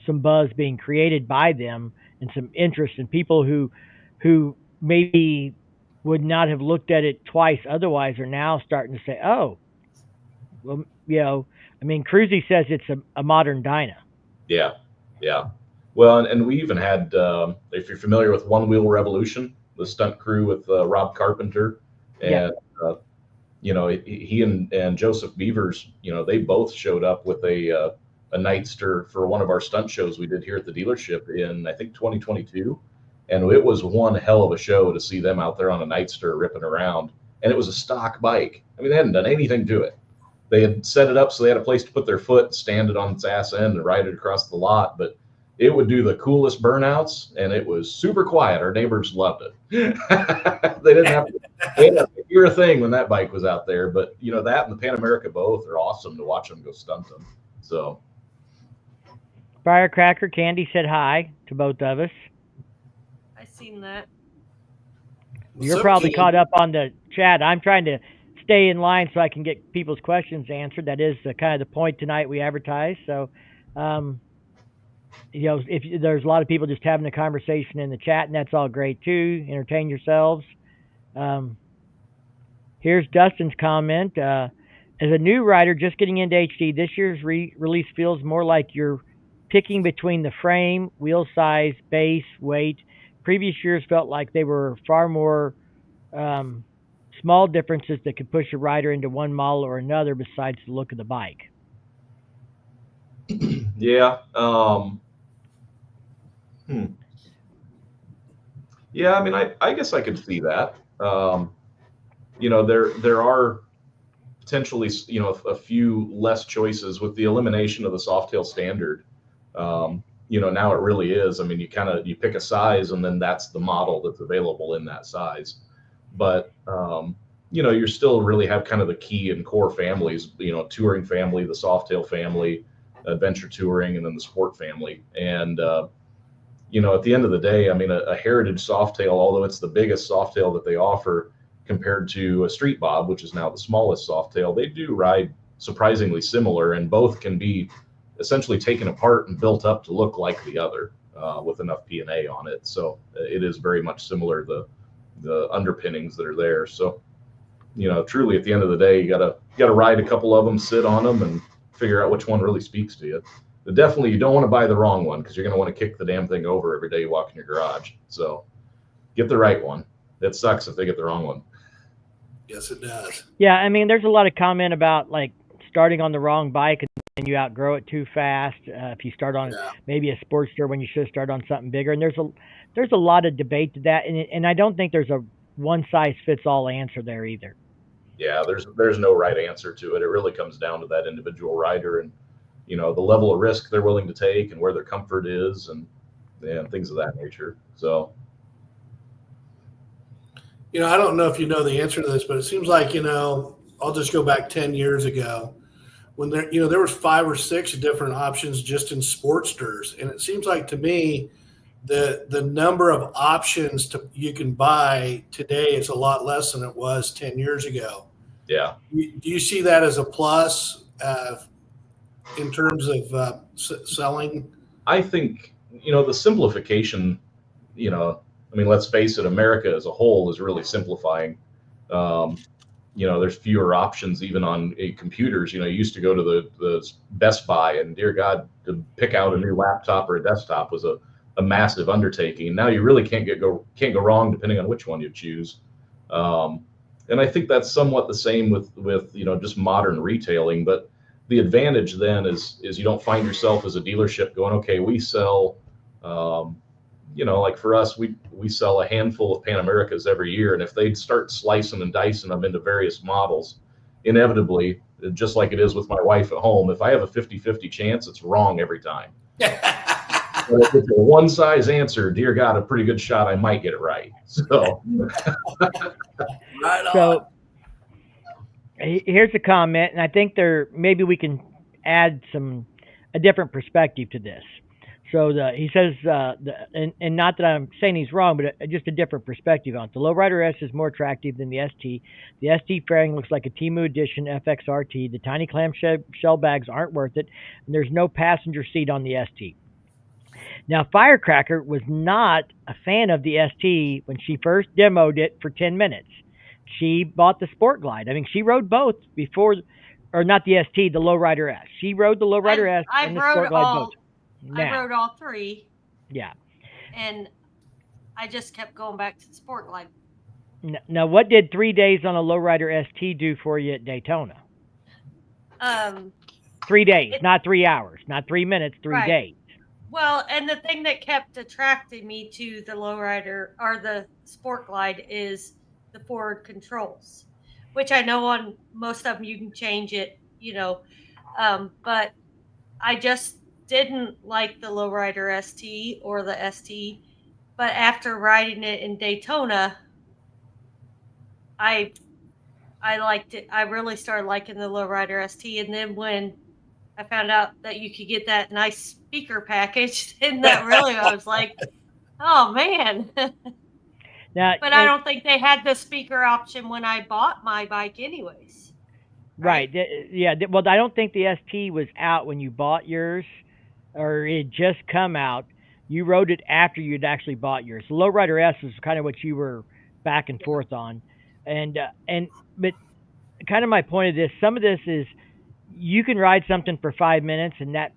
some buzz being created by them and some interest in people who maybe would not have looked at it twice otherwise are now starting to say, oh, well, I mean, Cruzy says it's a modern Dyna. Yeah. Well, and we even had, if you're familiar with One Wheel Revolution, the stunt crew with Rob Carpenter, and he and Joseph Beavers, they both showed up with a Nightster for one of our stunt shows we did here at the dealership in, I think, 2022. And it was one hell of a show to see them out there on a Nightster ripping around. And it was a stock bike. I mean, they hadn't done anything to it. They had set it up so they had a place to put their foot, stand it on its ass end, and ride it across the lot. But it would do the coolest burnouts, and it was super quiet. Our neighbors loved it. They didn't have to hear a thing when that bike was out there. But, that and the Pan America both are awesome to watch them go stunt them. So, Firecracker Candy said hi to both of us. I seen that. You're probably caught up on the chat. I'm trying to stay in line so I can get people's questions answered. That is kind of the point tonight we advertise. So, if there's a lot of people just having a conversation in the chat, and that's all great too. Entertain yourselves. Here's Dustin's comment. As a new rider just getting into HD, this year's release feels more like you're picking between the frame, wheel size, base, weight. Previous years felt like they were far more small differences that could push a rider into one model or another besides the look of the bike. Yeah. Yeah, I mean, I guess I could see that. There are potentially, a few less choices with the elimination of the Softail standard. Now it really is. I mean, you pick a size and then that's the model that's available in that size. But, you still really have kind of the key and core families, touring family, the Softail family, adventure touring, and then the sport family. And, at the end of the day, I mean, a heritage Softail, although it's the biggest Softail that they offer compared to a Street Bob, which is now the smallest Softail, they do ride surprisingly similar, and both can be essentially taken apart and built up to look like the other with enough P&A on it. So it is very much similar, the underpinnings that are there. So, truly at the end of the day, you gotta ride a couple of them, sit on them, and figure out which one really speaks to you. But definitely you don't want to buy the wrong one, because you're going to want to kick the damn thing over every day you walk in your garage. So get the right one. It sucks if they get the wrong one. Yes, it does. Yeah, I mean, there's a lot of comment about like starting on the wrong bike and you outgrow it too fast. If you start on Yeah. maybe a Sportster when you should start on something bigger, and there's a lot of debate to that, and I don't think there's a one size fits all answer there either. Yeah, there's no right answer to it. It really comes down to that individual rider and the level of risk they're willing to take and where their comfort is and things of that nature. So I don't know if you know the answer to this, but it seems like, I'll just go back 10 years ago when there was 5 or 6 different options just in Sportsters. And it seems like to me the number of options you can buy today is a lot less than it was 10 years ago. yeah, Do you see that as a plus in terms of selling? I think the simplification. I mean, let's face it, America as a whole is really simplifying. Um, there's fewer options even on computers. You used to go to the Best Buy, and dear God, to pick out a new laptop or a desktop was a massive undertaking. Now you really can't go wrong depending on which one you choose. And I think that's somewhat the same with just modern retailing. But the advantage then is you don't find yourself as a dealership going, okay, we sell. Like for us, we sell a handful of Pan Americas every year, and if they'd start slicing and dicing them into various models, inevitably, just like it is with my wife at home, if I have a 50-50 chance, it's wrong every time. But if it's a one size answer, dear God, a pretty good shot I might get it right. So Right on. So here's a comment, and I think maybe we can add a different perspective to this. So he says, and not that I'm saying he's wrong, but just a different perspective on it. The Lowrider S is more attractive than the ST. The ST fairing looks like a Temu Edition FXRT. The tiny clamshell bags aren't worth it, and there's no passenger seat on the ST. Now, Firecracker was not a fan of the ST when she first demoed it for 10 minutes. She bought the Sport Glide. I mean, she rode both before, or not the ST, the Lowrider S. She rode the Lowrider S and the Sport Glide both. I rode all 3. Yeah. And I just kept going back to the Sport Glide. Now, what did 3 days on a Lowrider ST do for you at Daytona? 3 days, not 3 hours, not 3 minutes, 3 days. Well, and the thing that kept attracting me to the Lowrider or the Sport Glide is the forward controls, which I know on most of them you can change it, but I just didn't like the Lowrider ST or the ST, but after riding it in Daytona, I liked it. I really started liking the Lowrider ST, and then when I found out that you could get that nice speaker package, then that really I was like, oh man. Now, but I don't think they had the speaker option when I bought my bike, anyways. Right. Yeah. Well, I don't think the ST was out when you bought yours, or it just come out. You rode it after you'd actually bought yours. The Lowrider S is kind of what you were back and forth on, but kind of my point of this. Some of this is you can ride something for 5 minutes, and that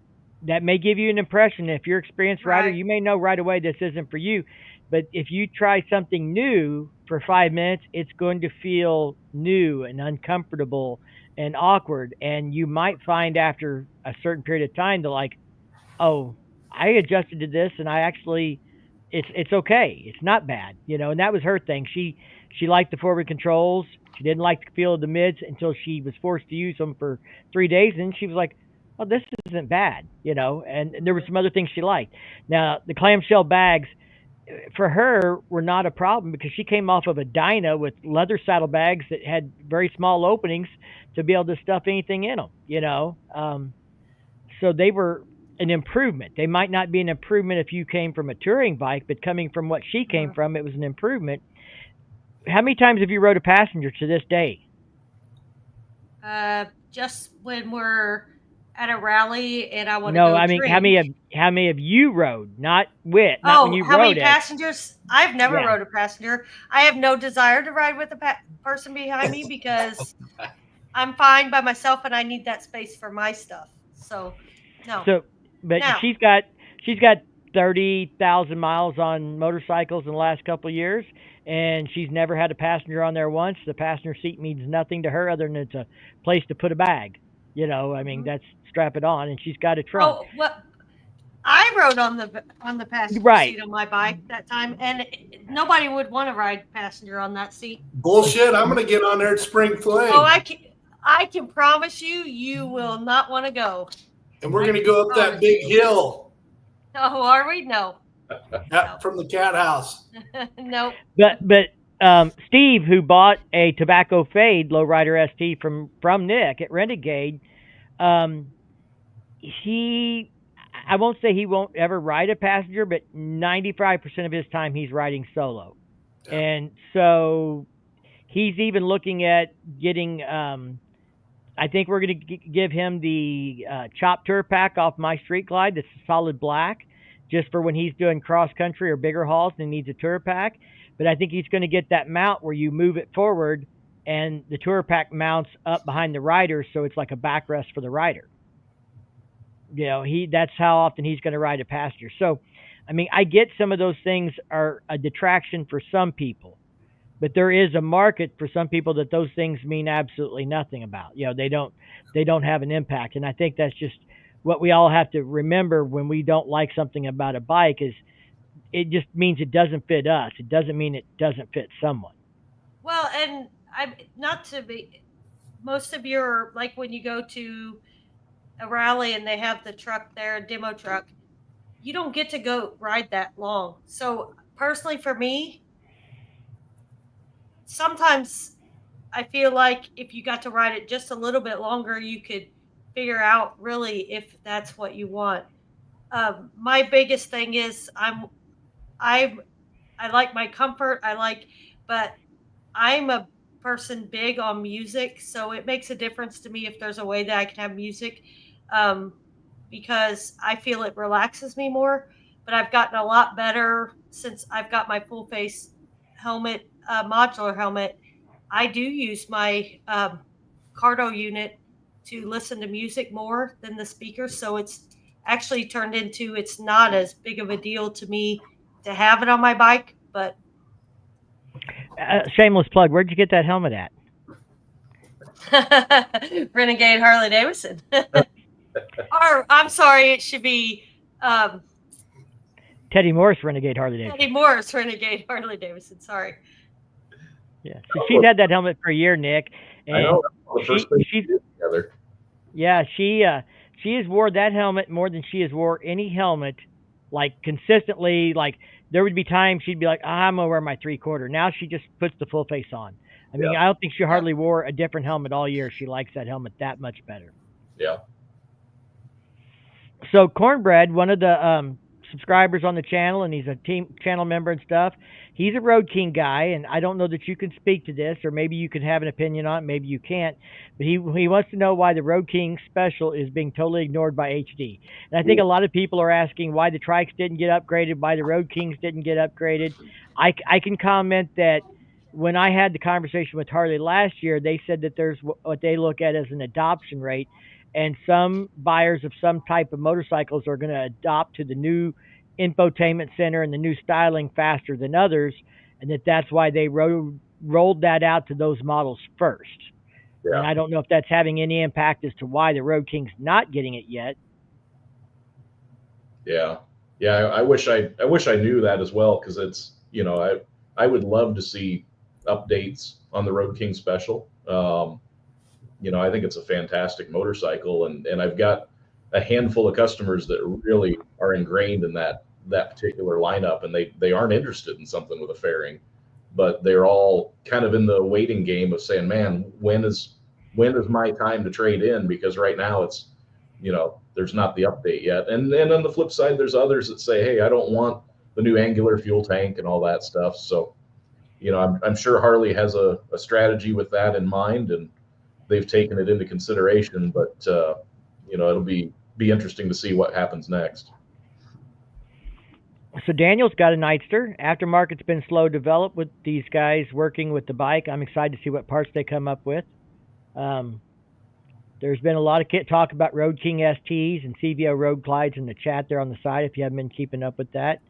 may give you an impression. If you're an experienced rider, you may know right away this isn't for you. But if you try something new for 5 minutes, it's going to feel new and uncomfortable and awkward. And you might find after a certain period of time that oh, I adjusted to this, and I actually, it's okay. It's not bad, And that was her thing. She liked the forward controls. She didn't like the feel of the mids until she was forced to use them for 3 days, and she was like, "Oh, this isn't bad," And there were some other things she liked. Now, the clamshell bags for her were not a problem because she came off of a Dyna with leather saddlebags that had very small openings to be able to stuff anything in them, So they were an improvement. They might not be an improvement if you came from a touring bike, but coming from what she came from, it was an improvement. How many times have you rode a passenger to this day? Just when we're at a rally and I want to No, go I mean, drink. how many have you rode? Not when you how rode many passengers? I've never rode a passenger. I have no desire to ride with a person behind me because I'm fine by myself and I need that space for my stuff. So, no. But now, she's got 30,000 miles on motorcycles in the last couple of years, and she's never had a passenger on there once. The passenger seat means nothing to her other than it's a place to put a bag. I mean, that's strap it on, and she's got a trunk. Oh, well, I rode on the passenger Right. seat on my bike that time, and nobody would want to ride passenger on that seat. Bullshit. I'm going to get on there at Spring Flame. Oh, I can promise you, you will not want to go. And we're going to go up that big hill. Oh, are we? No. From the cat house. Nope. But Steve, who bought a Tobacco Fade Lowrider ST from Nick at Renegade, I won't say he won't ever ride a passenger, but 95% of his time he's riding solo. Yeah. And so he's even looking at getting, I think we're going to give him the Chop Tour Pack off my Street Glide. That's solid black, just for when he's doing cross country or bigger hauls and he needs a tour pack. But I think he's going to get that mount where you move it forward and the tour pack mounts up behind the rider, so it's like a backrest for the rider. That's how often he's going to ride a passenger. So, I mean, I get some of those things are a detraction for some people, but there is a market for some people that those things mean absolutely nothing about. They don't have an impact. And I think that's just what we all have to remember when we don't like something about a bike is it just means it doesn't fit us. It doesn't mean it doesn't fit someone. Well, and most of your, like when you go to a rally and they have the truck there, a demo truck, you don't get to go ride that long. So personally for me, sometimes I feel like if you got to ride it just a little bit longer, you could figure out really if that's what you want. My biggest thing is I like my comfort. But I'm a person big on music, so it makes a difference to me if there's a way that I can have music, because I feel it relaxes me more. But I've gotten a lot better since I've got my full face helmet, modular helmet. I do use my Cardo unit to listen to music more than the speakers, so it's actually turned into it's not as big of a deal to me to have it on my bike. But shameless plug, where'd you get that helmet at? Renegade Harley Davidson. Or I'm sorry, it should be Teddy Morris Renegade Harley Davidson. Teddy Morris Renegade Harley Davidson. Sorry. Yeah, she's had that helmet for a year, Nick. And I know. The first thing she did together. Yeah, she has wore that helmet more than she has wore any helmet, like consistently. Like there would be times she'd be like, I'm gonna wear my 3/4. Now she just puts the full face on. I mean, I don't think she hardly wore a different helmet all year. She likes that helmet that much better. Yeah. So Cornbread, one of the subscribers on the channel, and he's a team channel member and stuff. He's a Road King guy, and I don't know that you can speak to this, or maybe you can have an opinion on it, maybe you can't. But he wants to know why the Road King Special is being totally ignored by HD. And I think a lot of people are asking why the trikes didn't get upgraded, why the Road Kings didn't get upgraded. I can comment that when I had the conversation with Harley last year, they said that there's what they look at as an adoption rate, and some buyers of some type of motorcycles are going to adopt to the new infotainment center and the new styling faster than others, and that's why they rolled that out to those models first. Yeah. And I don't know if that's having any impact as to why the Road King's not getting it yet. Yeah, I wish I knew that as well, because it's I would love to see updates on the Road King Special. I think it's a fantastic motorcycle, and I've got a handful of customers that really are ingrained in that particular lineup, and they aren't interested in something with a fairing, but they're all kind of in the waiting game of saying, man, when is my time to trade in? Because right now it's, there's not the update yet. And then on the flip side, there's others that say, hey, I don't want the new angular fuel tank and all that stuff. So, I'm sure Harley has a strategy with that in mind, and they've taken it into consideration, but it'll be interesting to see what happens next. So Daniel's got a Nightster. Aftermarket's been slow developed with these guys working with the bike. I'm excited to see what parts they come up with. There's been a lot of talk about Road King STs and CVO Road Glides in the chat there on the side, if you haven't been keeping up with that.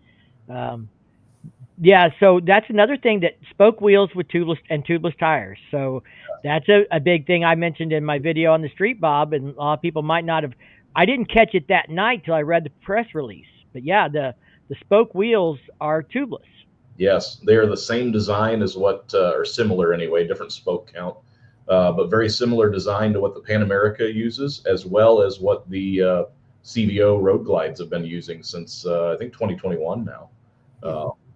Yeah, so that's another thing, that spoke wheels with tubeless tires. So that's a big thing I mentioned in my video on the street, Bob, and a lot of people might not have. I didn't catch it that night till I read the press release. But yeah, the spoke wheels are tubeless. Yes, they are the same design as what, or similar anyway, different spoke count, but very similar design to what the Pan America uses, as well as what the CVO road glides have been using since I think 2021 now.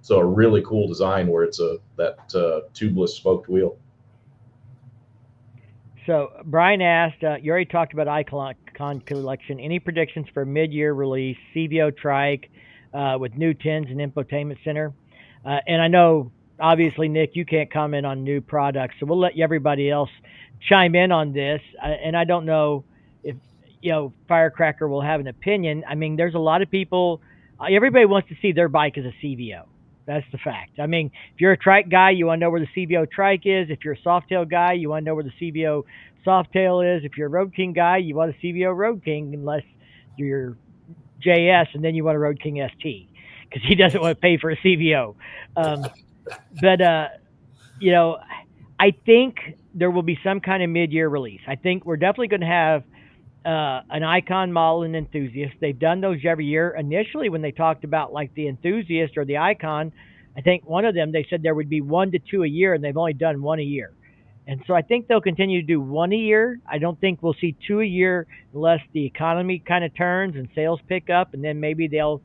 So a really cool design where it's that tubeless spoked wheel. So Brian asked, you already talked about Icon Collection. Any predictions for mid-year release, CVO trike with new tins and infotainment center? And I know, obviously, Nick, you can't comment on new products, so we'll let everybody else chime in on this. And I don't know if Firecracker will have an opinion. I mean, there's a lot of people. Everybody wants to see their bike as a CVO. That's the fact. I mean, if you're a trike guy, you want to know where the CVO trike is. If you're a Softail guy, you want to know where the CVO Softail is. If you're a Road King guy, you want a CVO Road King, unless you're JS, and then you want a Road King ST because he doesn't want to pay for a CVO. But I think there will be some kind of mid-year release. I think we're definitely going to have an Icon model and Enthusiast. They've done those every year. Initially, when they talked about like the Enthusiast or the Icon, I think one of them, they said there would be 1 to 2 a year, and they've only done 1 a year. And so I think they'll continue to do 1 a year. I don't think we'll see 2 a year unless the economy kind of turns and sales pick up, and then maybe they'll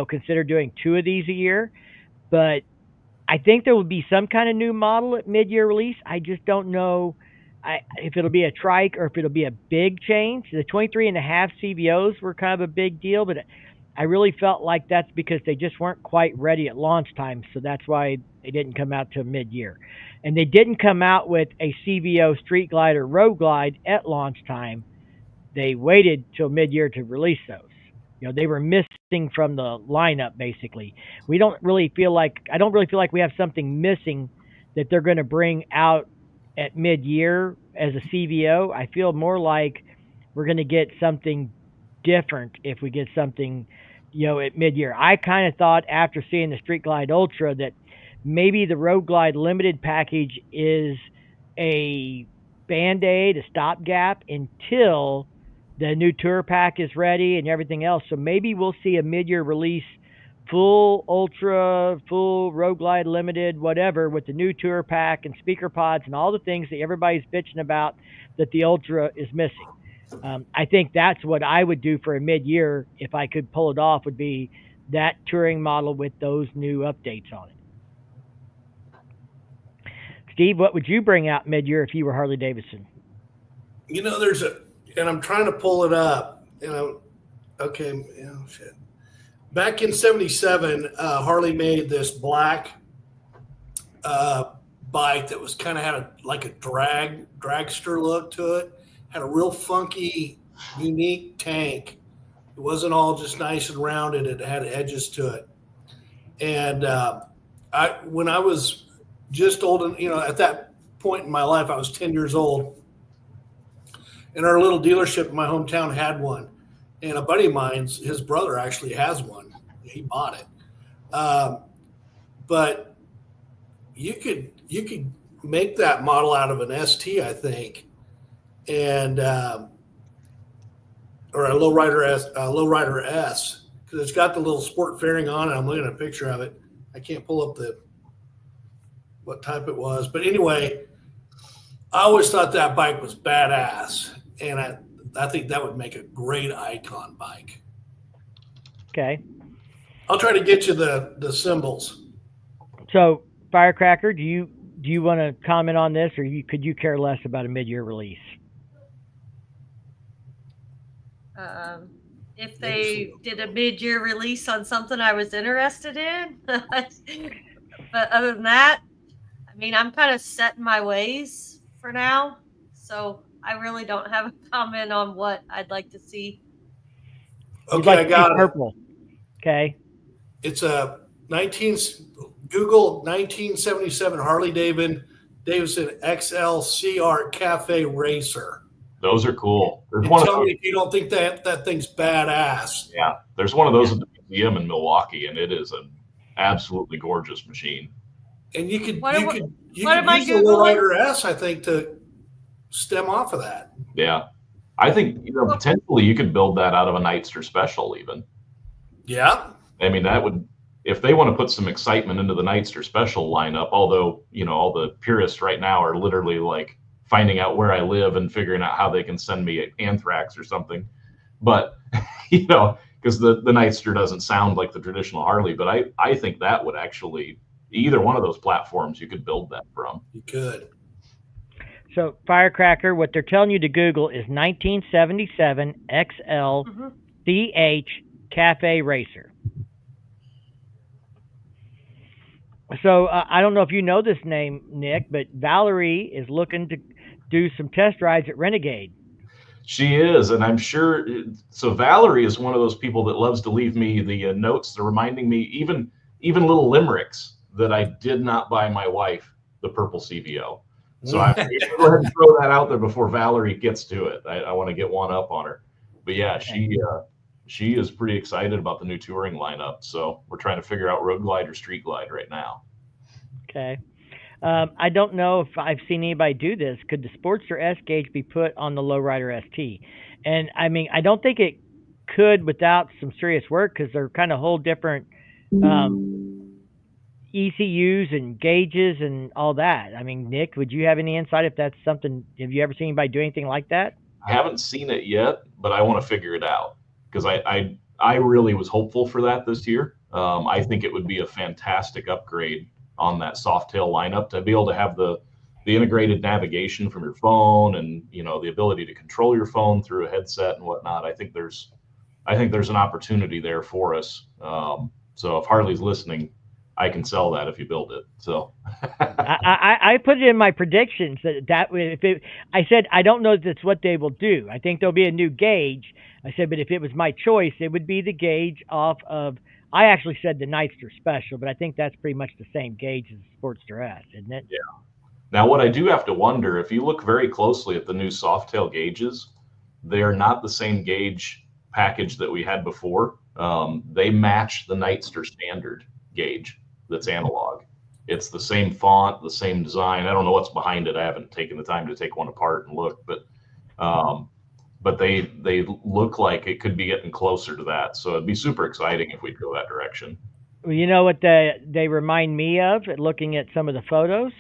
consider doing 2 of these a year. But I think there will be some kind of new model at mid-year release. I just don't know if it'll be a trike or if it'll be a big change. The 23.5 CVOs were kind of a big deal, but I really felt like that's because they just weren't quite ready at launch time, so that's why they didn't come out till mid-year. And they didn't come out with a CVO Street Glide or Road Glide at launch time. They waited till mid-year to release those. They were missing from the lineup, basically. I don't really feel like we have something missing that they're going to bring out at mid-year as a CVO. I feel more like we're going to get something different if we get something, at mid-year. I kind of thought after seeing the Street Glide Ultra that maybe the Road Glide Limited package is a Band-Aid, a stopgap until the new tour pack is ready and everything else. So maybe we'll see a mid-year release, full Ultra, full Road Glide Limited, whatever, with the new tour pack and speaker pods and all the things that everybody's bitching about that the Ultra is missing. I think that's what I would do for a mid-year if I could pull it off, would be that touring model with those new updates on it. Steve, what would you bring out mid-year if you were Harley Davidson? And I'm trying to pull it up. Shit. Back in '77, Harley made this black bike that was kind of had like a dragster look to it. Had a real funky, unique tank. It wasn't all just nice and rounded. It had edges to it. And when I was just old, and at that point in my life, I was 10 years old. And our little dealership in my hometown had one. And a buddy of mine's, his brother actually has one. He bought it. But you could make that model out of an ST, I think, and or a lowrider S, because it's got the little sport fairing on it. I'm looking at a picture of it. I can't pull up what type it was, but anyway, I always thought that bike was badass, and I think that would make a great Icon bike. Okay. I'll try to get you the symbols. So, Firecracker, do you want to comment on this, or could you care less about a mid-year release? If they did a mid-year release on something I was interested in, but other than that, I mean, I'm kind of set in my ways for now, so I really don't have a comment on what I'd like to see. Okay, I got purple. Okay. It's a Google 1977 Harley Davidson XL CR Cafe Racer. Those are cool. Tell me if you don't think that thing's badass. Yeah, there's one of those at the museum in Milwaukee, and it is an absolutely gorgeous machine. And you could What am I use the Googling? Lowrider S, I think, to stem off of that. Yeah. I think, potentially you could build that out of a Nightster Special even. Yeah. I mean, that would, if they want to put some excitement into the Nightster Special lineup, although, all the purists right now are literally like finding out where I live and figuring out how they can send me anthrax or something. But, because the Nightster doesn't sound like the traditional Harley, but I think that would actually, either one of those platforms, you could build that from. You could. So, Firecracker, what they're telling you to Google is 1977 XL CH Cafe Racer. So, I don't know if you know this name, Nick, but Valerie is looking to do some test rides at Renegade. She is, and I'm sure. So Valerie is one of those people that loves to leave me the notes, reminding me even little limericks that I did not buy my wife the purple CVO. So I'm going to go ahead and throw that out there before Valerie gets to it. I want to get one up on her. But yeah, she is pretty excited about the new touring lineup. So we're trying to figure out road glide or street glide right now. Okay. I don't know if I've seen anybody do this. Could the Sportster S gauge be put on the Lowrider ST? And I mean, I don't think it could without some serious work because they're kind of whole different ECUs and gauges and all that. I mean, Nick, would you have any insight if that's something? Have you ever seen anybody do anything like that? I haven't seen it yet, but I want to figure it out because I really was hopeful for that this year. I think it would be a fantastic upgrade on that Softail lineup to be able to have the integrated navigation from your phone and the ability to control your phone through a headset and whatnot. I think there's an opportunity there for us. So if Harley's listening, I can sell that if you build it. So I put it in my predictions I said I don't know if that's what they will do. I think there'll be a new gauge. I said, but if it was my choice, it would be the gauge off of. I actually said the Nightster Special, but I think that's pretty much the same gauge as the Sportster S, isn't it? Yeah. Now, what I do have to wonder, if you look very closely at the new Softail gauges, they are not the same gauge package that we had before. They match the Nightster standard gauge that's analog. It's the same font, the same design. I don't know what's behind it. I haven't taken the time to take one apart and look, but they look like it could be getting closer to that. So it'd be super exciting if we'd go that direction. Well, you know what they remind me of, looking at some of the photos?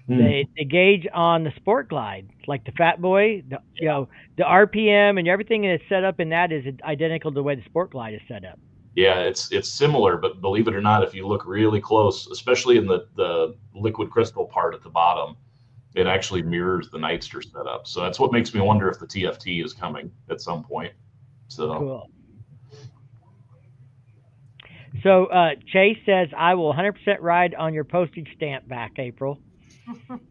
The gauge on the Sport Glide, like the Fat Boy, the RPM and everything that's set up in that is identical to the way the Sport Glide is set up. Yeah, it's similar, but believe it or not, if you look really close, especially in the liquid crystal part at the bottom, it actually mirrors the Nightster setup. So that's what makes me wonder if the TFT is coming at some point. So cool. So Chase says, I will 100% ride on your postage stamp back, April.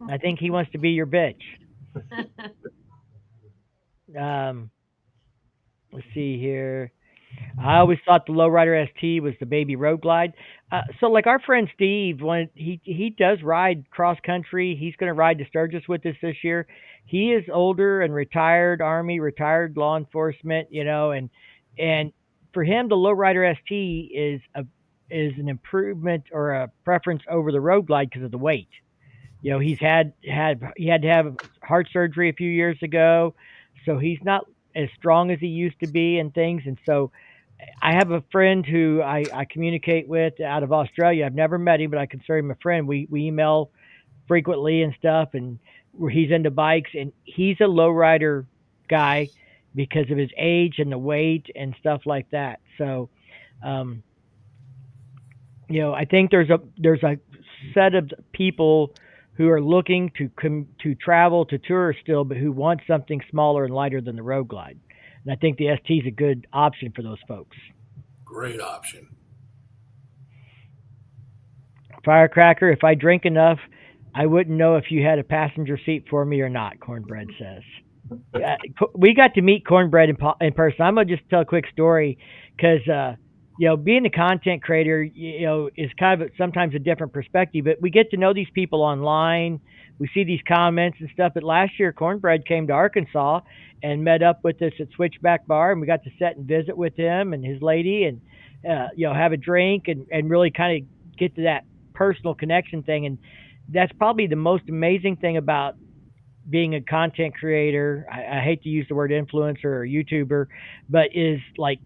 I think he wants to be your bitch. Let's see here. I always thought the Lowrider ST was the baby road glide. So like our friend Steve, he does ride cross country. He's going to ride to Sturgis with us this year. He is older and retired Army, retired law enforcement, and for him, the Lowrider ST is an improvement or a preference over the road glide because of the weight. He had to have heart surgery a few years ago, so he's not as strong as he used to be and things. And so I have a friend who I communicate with out of Australia. I've never met him, but I consider him a friend. We email frequently and stuff, and he's into bikes, and he's a lowrider guy because of his age and the weight and stuff like that. So, I think there's a set of people who are looking to travel, to tour still, but who want something smaller and lighter than the road glide. And I think the ST is a good option for those folks. Great option. Firecracker, if I drink enough, I wouldn't know if you had a passenger seat for me or not, Cornbread says. We got to meet Cornbread in person. I'm going to just tell a quick story because, being a content creator, is kind of sometimes a different perspective, but we get to know these people online. We see these comments and stuff. But last year, Cornbread came to Arkansas and met up with us at Switchback Bar, and we got to sit and visit with him and his lady and, have a drink and really kind of get to that personal connection thing. And that's probably the most amazing thing about being a content creator. I hate to use the word influencer or YouTuber, but is like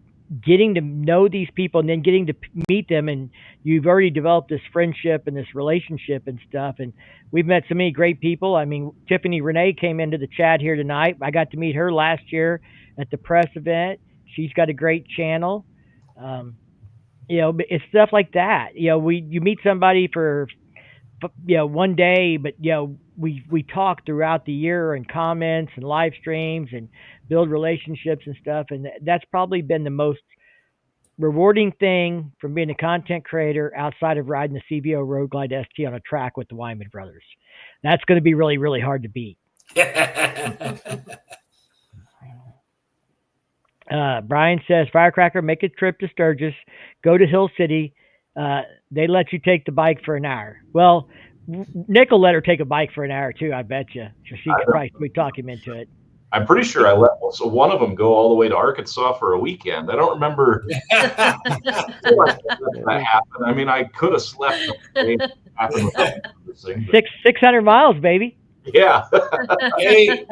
getting to know these people and then getting to meet them, and you've already developed this friendship and this relationship and stuff. And we've met so many great people. I mean, Tiffany Renee came into the chat here tonight. I got to meet her last year at the press event. She's got a great channel. um, it's stuff like that. You meet somebody for one day, but we talk throughout the year and comments and live streams and build relationships and stuff. And that's probably been the most rewarding thing from being a content creator outside of riding the CVO Road Glide ST on a track with the Wyman brothers. That's going to be really, really hard to beat. Brian says, Firecracker, make a trip to Sturgis, go to Hill City. They let you take the bike for an hour. Well, Nick will let her take a bike for an hour too, I bet you. So she could probably talk him into it. I'm pretty sure I let one of them go all the way to Arkansas for a weekend. I don't remember that happened. I mean, I could have slept. It happened with 600 miles, baby. Yeah. Hey,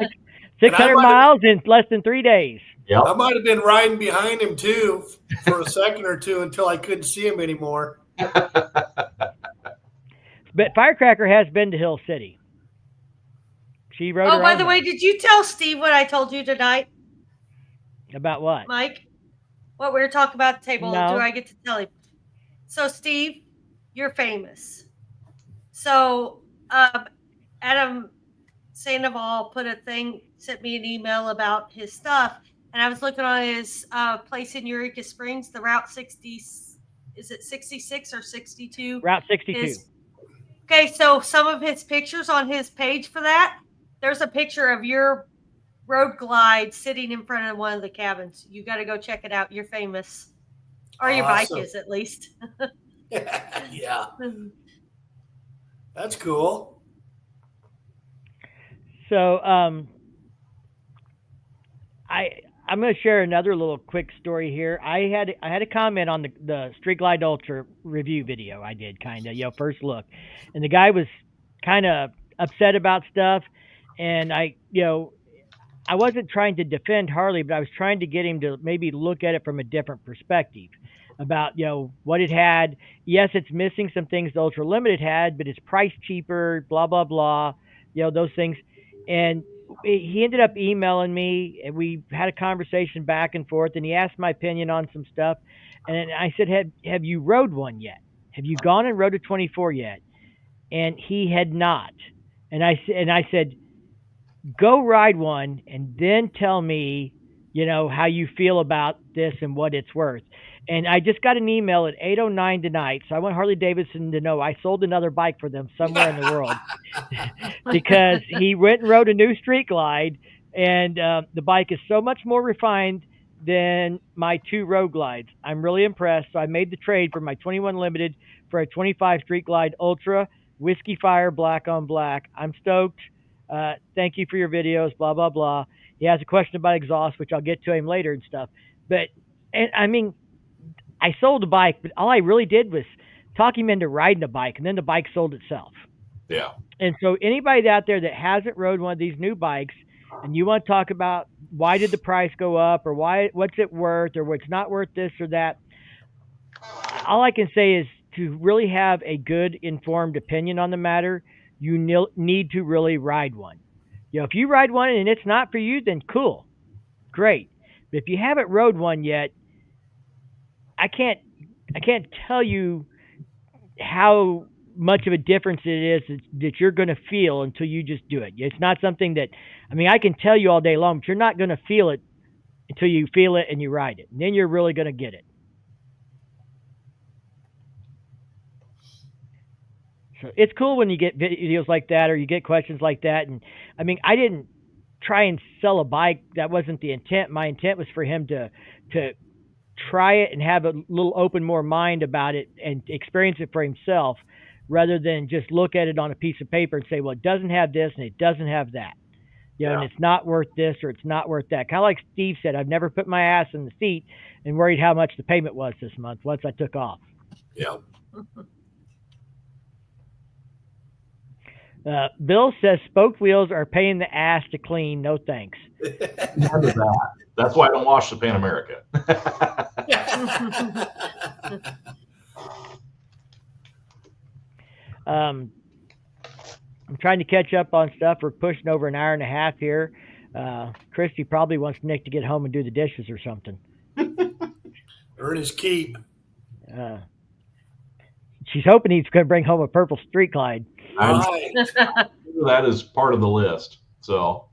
600 miles in less than 3 days. Yep. I might have been riding behind him too for a second or two until I couldn't see him anymore. But Firecracker has been to Hill City. She rode. Oh, by the way, did you tell Steve what I told you tonight? About what? Mike? What we were talking about at the table. No. Do I get to tell him? So, Steve, you're famous. So, Adam Sandoval sent me an email about his stuff. And I was looking on his place in Eureka Springs, the Route 60. Is it 66 or 62? Route 62. Okay, so some of his pictures on his page for that, there's a picture of your Road Glide sitting in front of one of the cabins. You got to go check it out. You're famous. Or your bike is, at least. Yeah. That's cool. So, I'm going to share another little quick story here. I had a comment on the Street Glide Ultra review video I did, kind of, first look. And the guy was kind of upset about stuff. And I wasn't trying to defend Harley, but I was trying to get him to maybe look at it from a different perspective about, what it had. Yes, it's missing some things the Ultra Limited had, but it's priced cheaper, blah, blah, blah, those things. And he ended up emailing me, and we had a conversation back and forth, and he asked my opinion on some stuff. And I said, have you rode one yet? Have you gone and rode a 24 yet? And he had not. And I said, go ride one and then tell me, how you feel about this and what it's worth. And I just got an email at 8:09 tonight. So I want Harley Davidson to know I sold another bike for them somewhere in the world because he went and rode a new Street Glide, and the bike is so much more refined than my 2 Road Glides. I'm really impressed. So I made the trade for my 21 Limited for a 25 Street Glide Ultra, Whiskey Fire, black on black. I'm stoked. Thank you for your videos, blah, blah, blah. He has a question about exhaust, which I'll get to him later and stuff. But, I mean, I sold the bike, but all I really did was talk him into riding the bike, and then the bike sold itself. Yeah. And so anybody out there that hasn't rode one of these new bikes and you want to talk about why did the price go up or what's it worth or what's not worth this or that, all I can say is to really have a good informed opinion on the matter, you need to really ride one. If you ride one and it's not for you, then cool, great. But if you haven't rode one yet, I can't tell you how much of a difference it is that you're going to feel until you just do it. It's not something that, I can tell you all day long, but you're not going to feel it until you feel it and you ride it. And then you're really going to get it. So it's cool when you get videos like that or you get questions like that. And I didn't try and sell a bike. That wasn't the intent. My intent was for him to try it and have a little open more mind about it and experience it for himself rather than just look at it on a piece of paper and say, well, it doesn't have this and it doesn't have that. And it's not worth this or it's not worth that. Kind of like Steve said, I've never put my ass in the seat and worried how much the payment was this month once I took off. Yeah. Bill says spoke wheels are a pain in the ass to clean. No thanks. None of that. That's why I don't wash the Pan America. I'm trying to catch up on stuff. We're pushing over an hour and a half here. Christy probably wants Nick to get home and do the dishes or something. Earn his keep. She's hoping he's going to bring home a purple Street Glide. Right. That is part of the list. So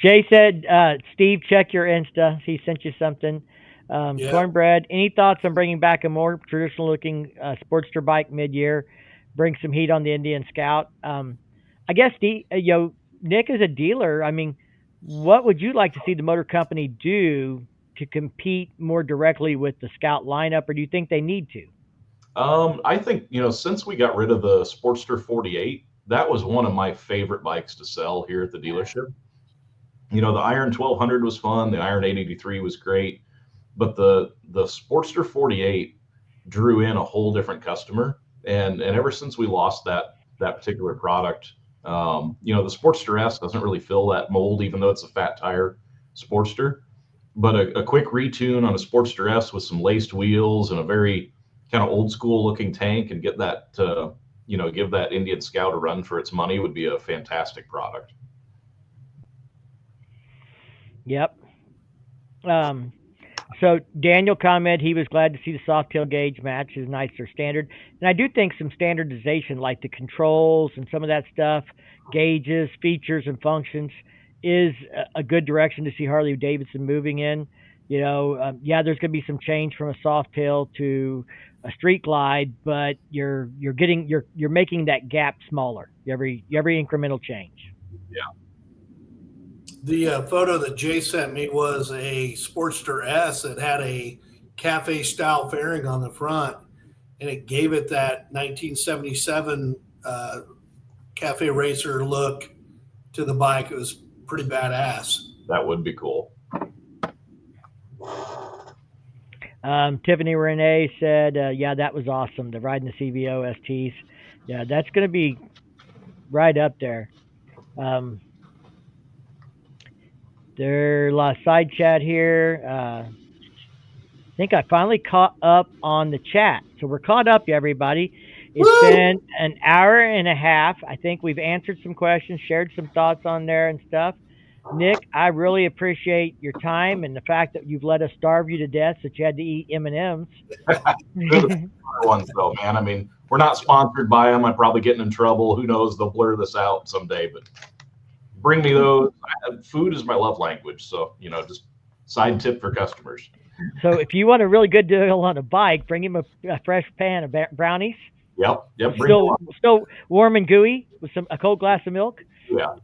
Jay said, Steve, check your Insta. He sent you something. Yeah. Cornbread, any thoughts on bringing back a more traditional looking Sportster bike mid-year? Bring some heat on the Indian Scout. I guess, Nick is a dealer. I mean, what would you like to see the motor company do to compete more directly with the Scout lineup, or do you think they need to? I think, since we got rid of the Sportster 48, that was one of my favorite bikes to sell here at the dealership. The Iron 1200 was fun. The Iron 883 was great. But the Sportster 48 drew in a whole different customer. And ever since we lost that particular product, the Sportster S doesn't really fill that mold, even though it's a fat tire Sportster. But a quick retune on a Sportster S with some laced wheels and a very kind of old school looking tank, and get that, give that Indian Scout a run for its money would be a fantastic product. Yep. So Daniel commented he was glad to see the soft tail gauge match is nicer standard. And I do think some standardization, like the controls and some of that stuff, gauges, features, and functions, is a good direction to see Harley Davidson moving in. There's going to be some change from a soft tail to a Street Glide, but you're making that gap smaller every incremental change. Yeah. The photo that Jay sent me was a Sportster S that had a cafe style fairing on the front, and it gave it that 1977 cafe racer look to the bike. It was pretty badass. That would be cool. Tiffany Renee said, yeah, that was awesome. The riding the CVO STs. Yeah, that's going to be right up there. There's a lot of side chat here. I think I finally caught up on the chat. So we're caught up, everybody. It's been an hour and a half. I think we've answered some questions, shared some thoughts on there and stuff. Nick, I really appreciate your time and the fact that you've let us starve you to death so that you had to eat M&Ms. Ones though, man. I mean, we're not sponsored by them. I'm probably getting in trouble. Who knows? They'll blur this out someday, but bring me those. Food is my love language. So, just side tip for customers. So if you want a really good deal on a bike, bring him a fresh pan of brownies. Yep. Still warm and gooey with a cold glass of milk. Yeah.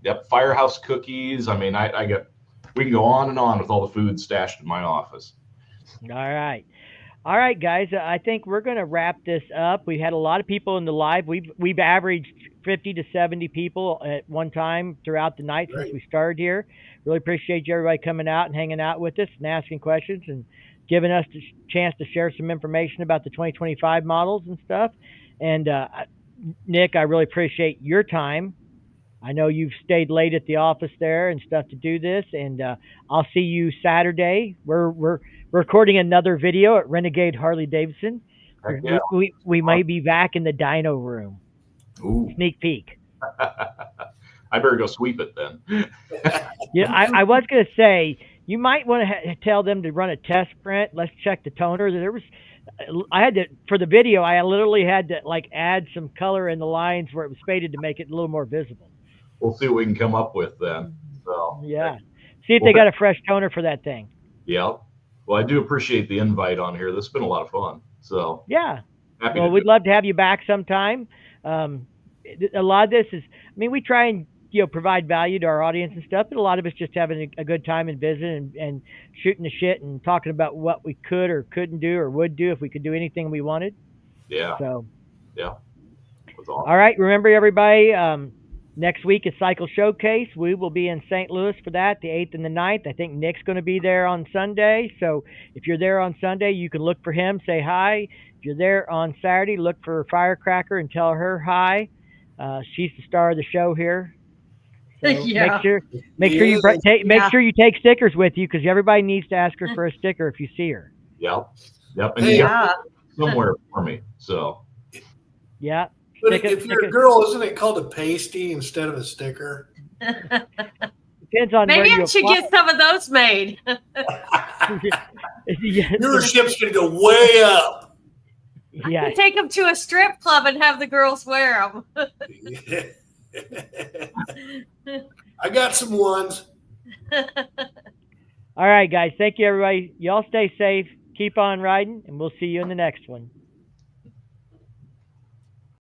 Yep. Firehouse cookies. I mean, we can go on and on with all the food stashed in my office. All right, guys. I think we're going to wrap this up. We had a lot of people in the live. We've averaged 50 to 70 people at one time throughout the night since we started here. Really appreciate you everybody coming out and hanging out with us and asking questions and giving us the chance to share some information about the 2025 models and stuff. And Nick, I really appreciate your time. I know you've stayed late at the office there and stuff to do this, and I'll see you Saturday. We're recording another video at Renegade Harley Davidson. Yeah. We might be back in the dyno room. Ooh. Sneak peek. I better go sweep it then. Yeah, I was going to say, you might want to tell them to run a test print. Let's check the toner. For the video, I literally had to add some color in the lines where it was faded to make it a little more visible. We'll see what we can come up with then. So yeah, see if they got a fresh toner for that thing. Yeah. Well, I do appreciate the invite on here. This has been a lot of fun. So yeah. Well, we'd love to have you back sometime. A lot of this is, we try and provide value to our audience and stuff, but a lot of it's just having a good time and visiting and shooting the shit and talking about what we could or couldn't do or would do if we could do anything we wanted. Yeah. So yeah. That's awesome. All right. Remember, everybody, Next week is Cycle Showcase. We will be in St. Louis for that, the 8th and the 9th. I think Nick's going to be there on Sunday. So if you're there on Sunday, you can look for him, say hi. If you're there on Saturday, look for Firecracker and tell her hi. She's the star of the show here. So Yeah. make sure you take stickers with you, because everybody needs to ask her for a sticker if you see her. Yep. And Hey, you got somewhere for me. So Yeah. But if you're a girl, isn't it called a pasty instead of a sticker? Depends on Maybe where I should get some of those made. Viewership's going to go way up. Yeah. Take them to a strip club and have the girls wear them. I got some ones. All right, guys. Thank you, everybody. Y'all stay safe. Keep on riding, and we'll see you in the next one.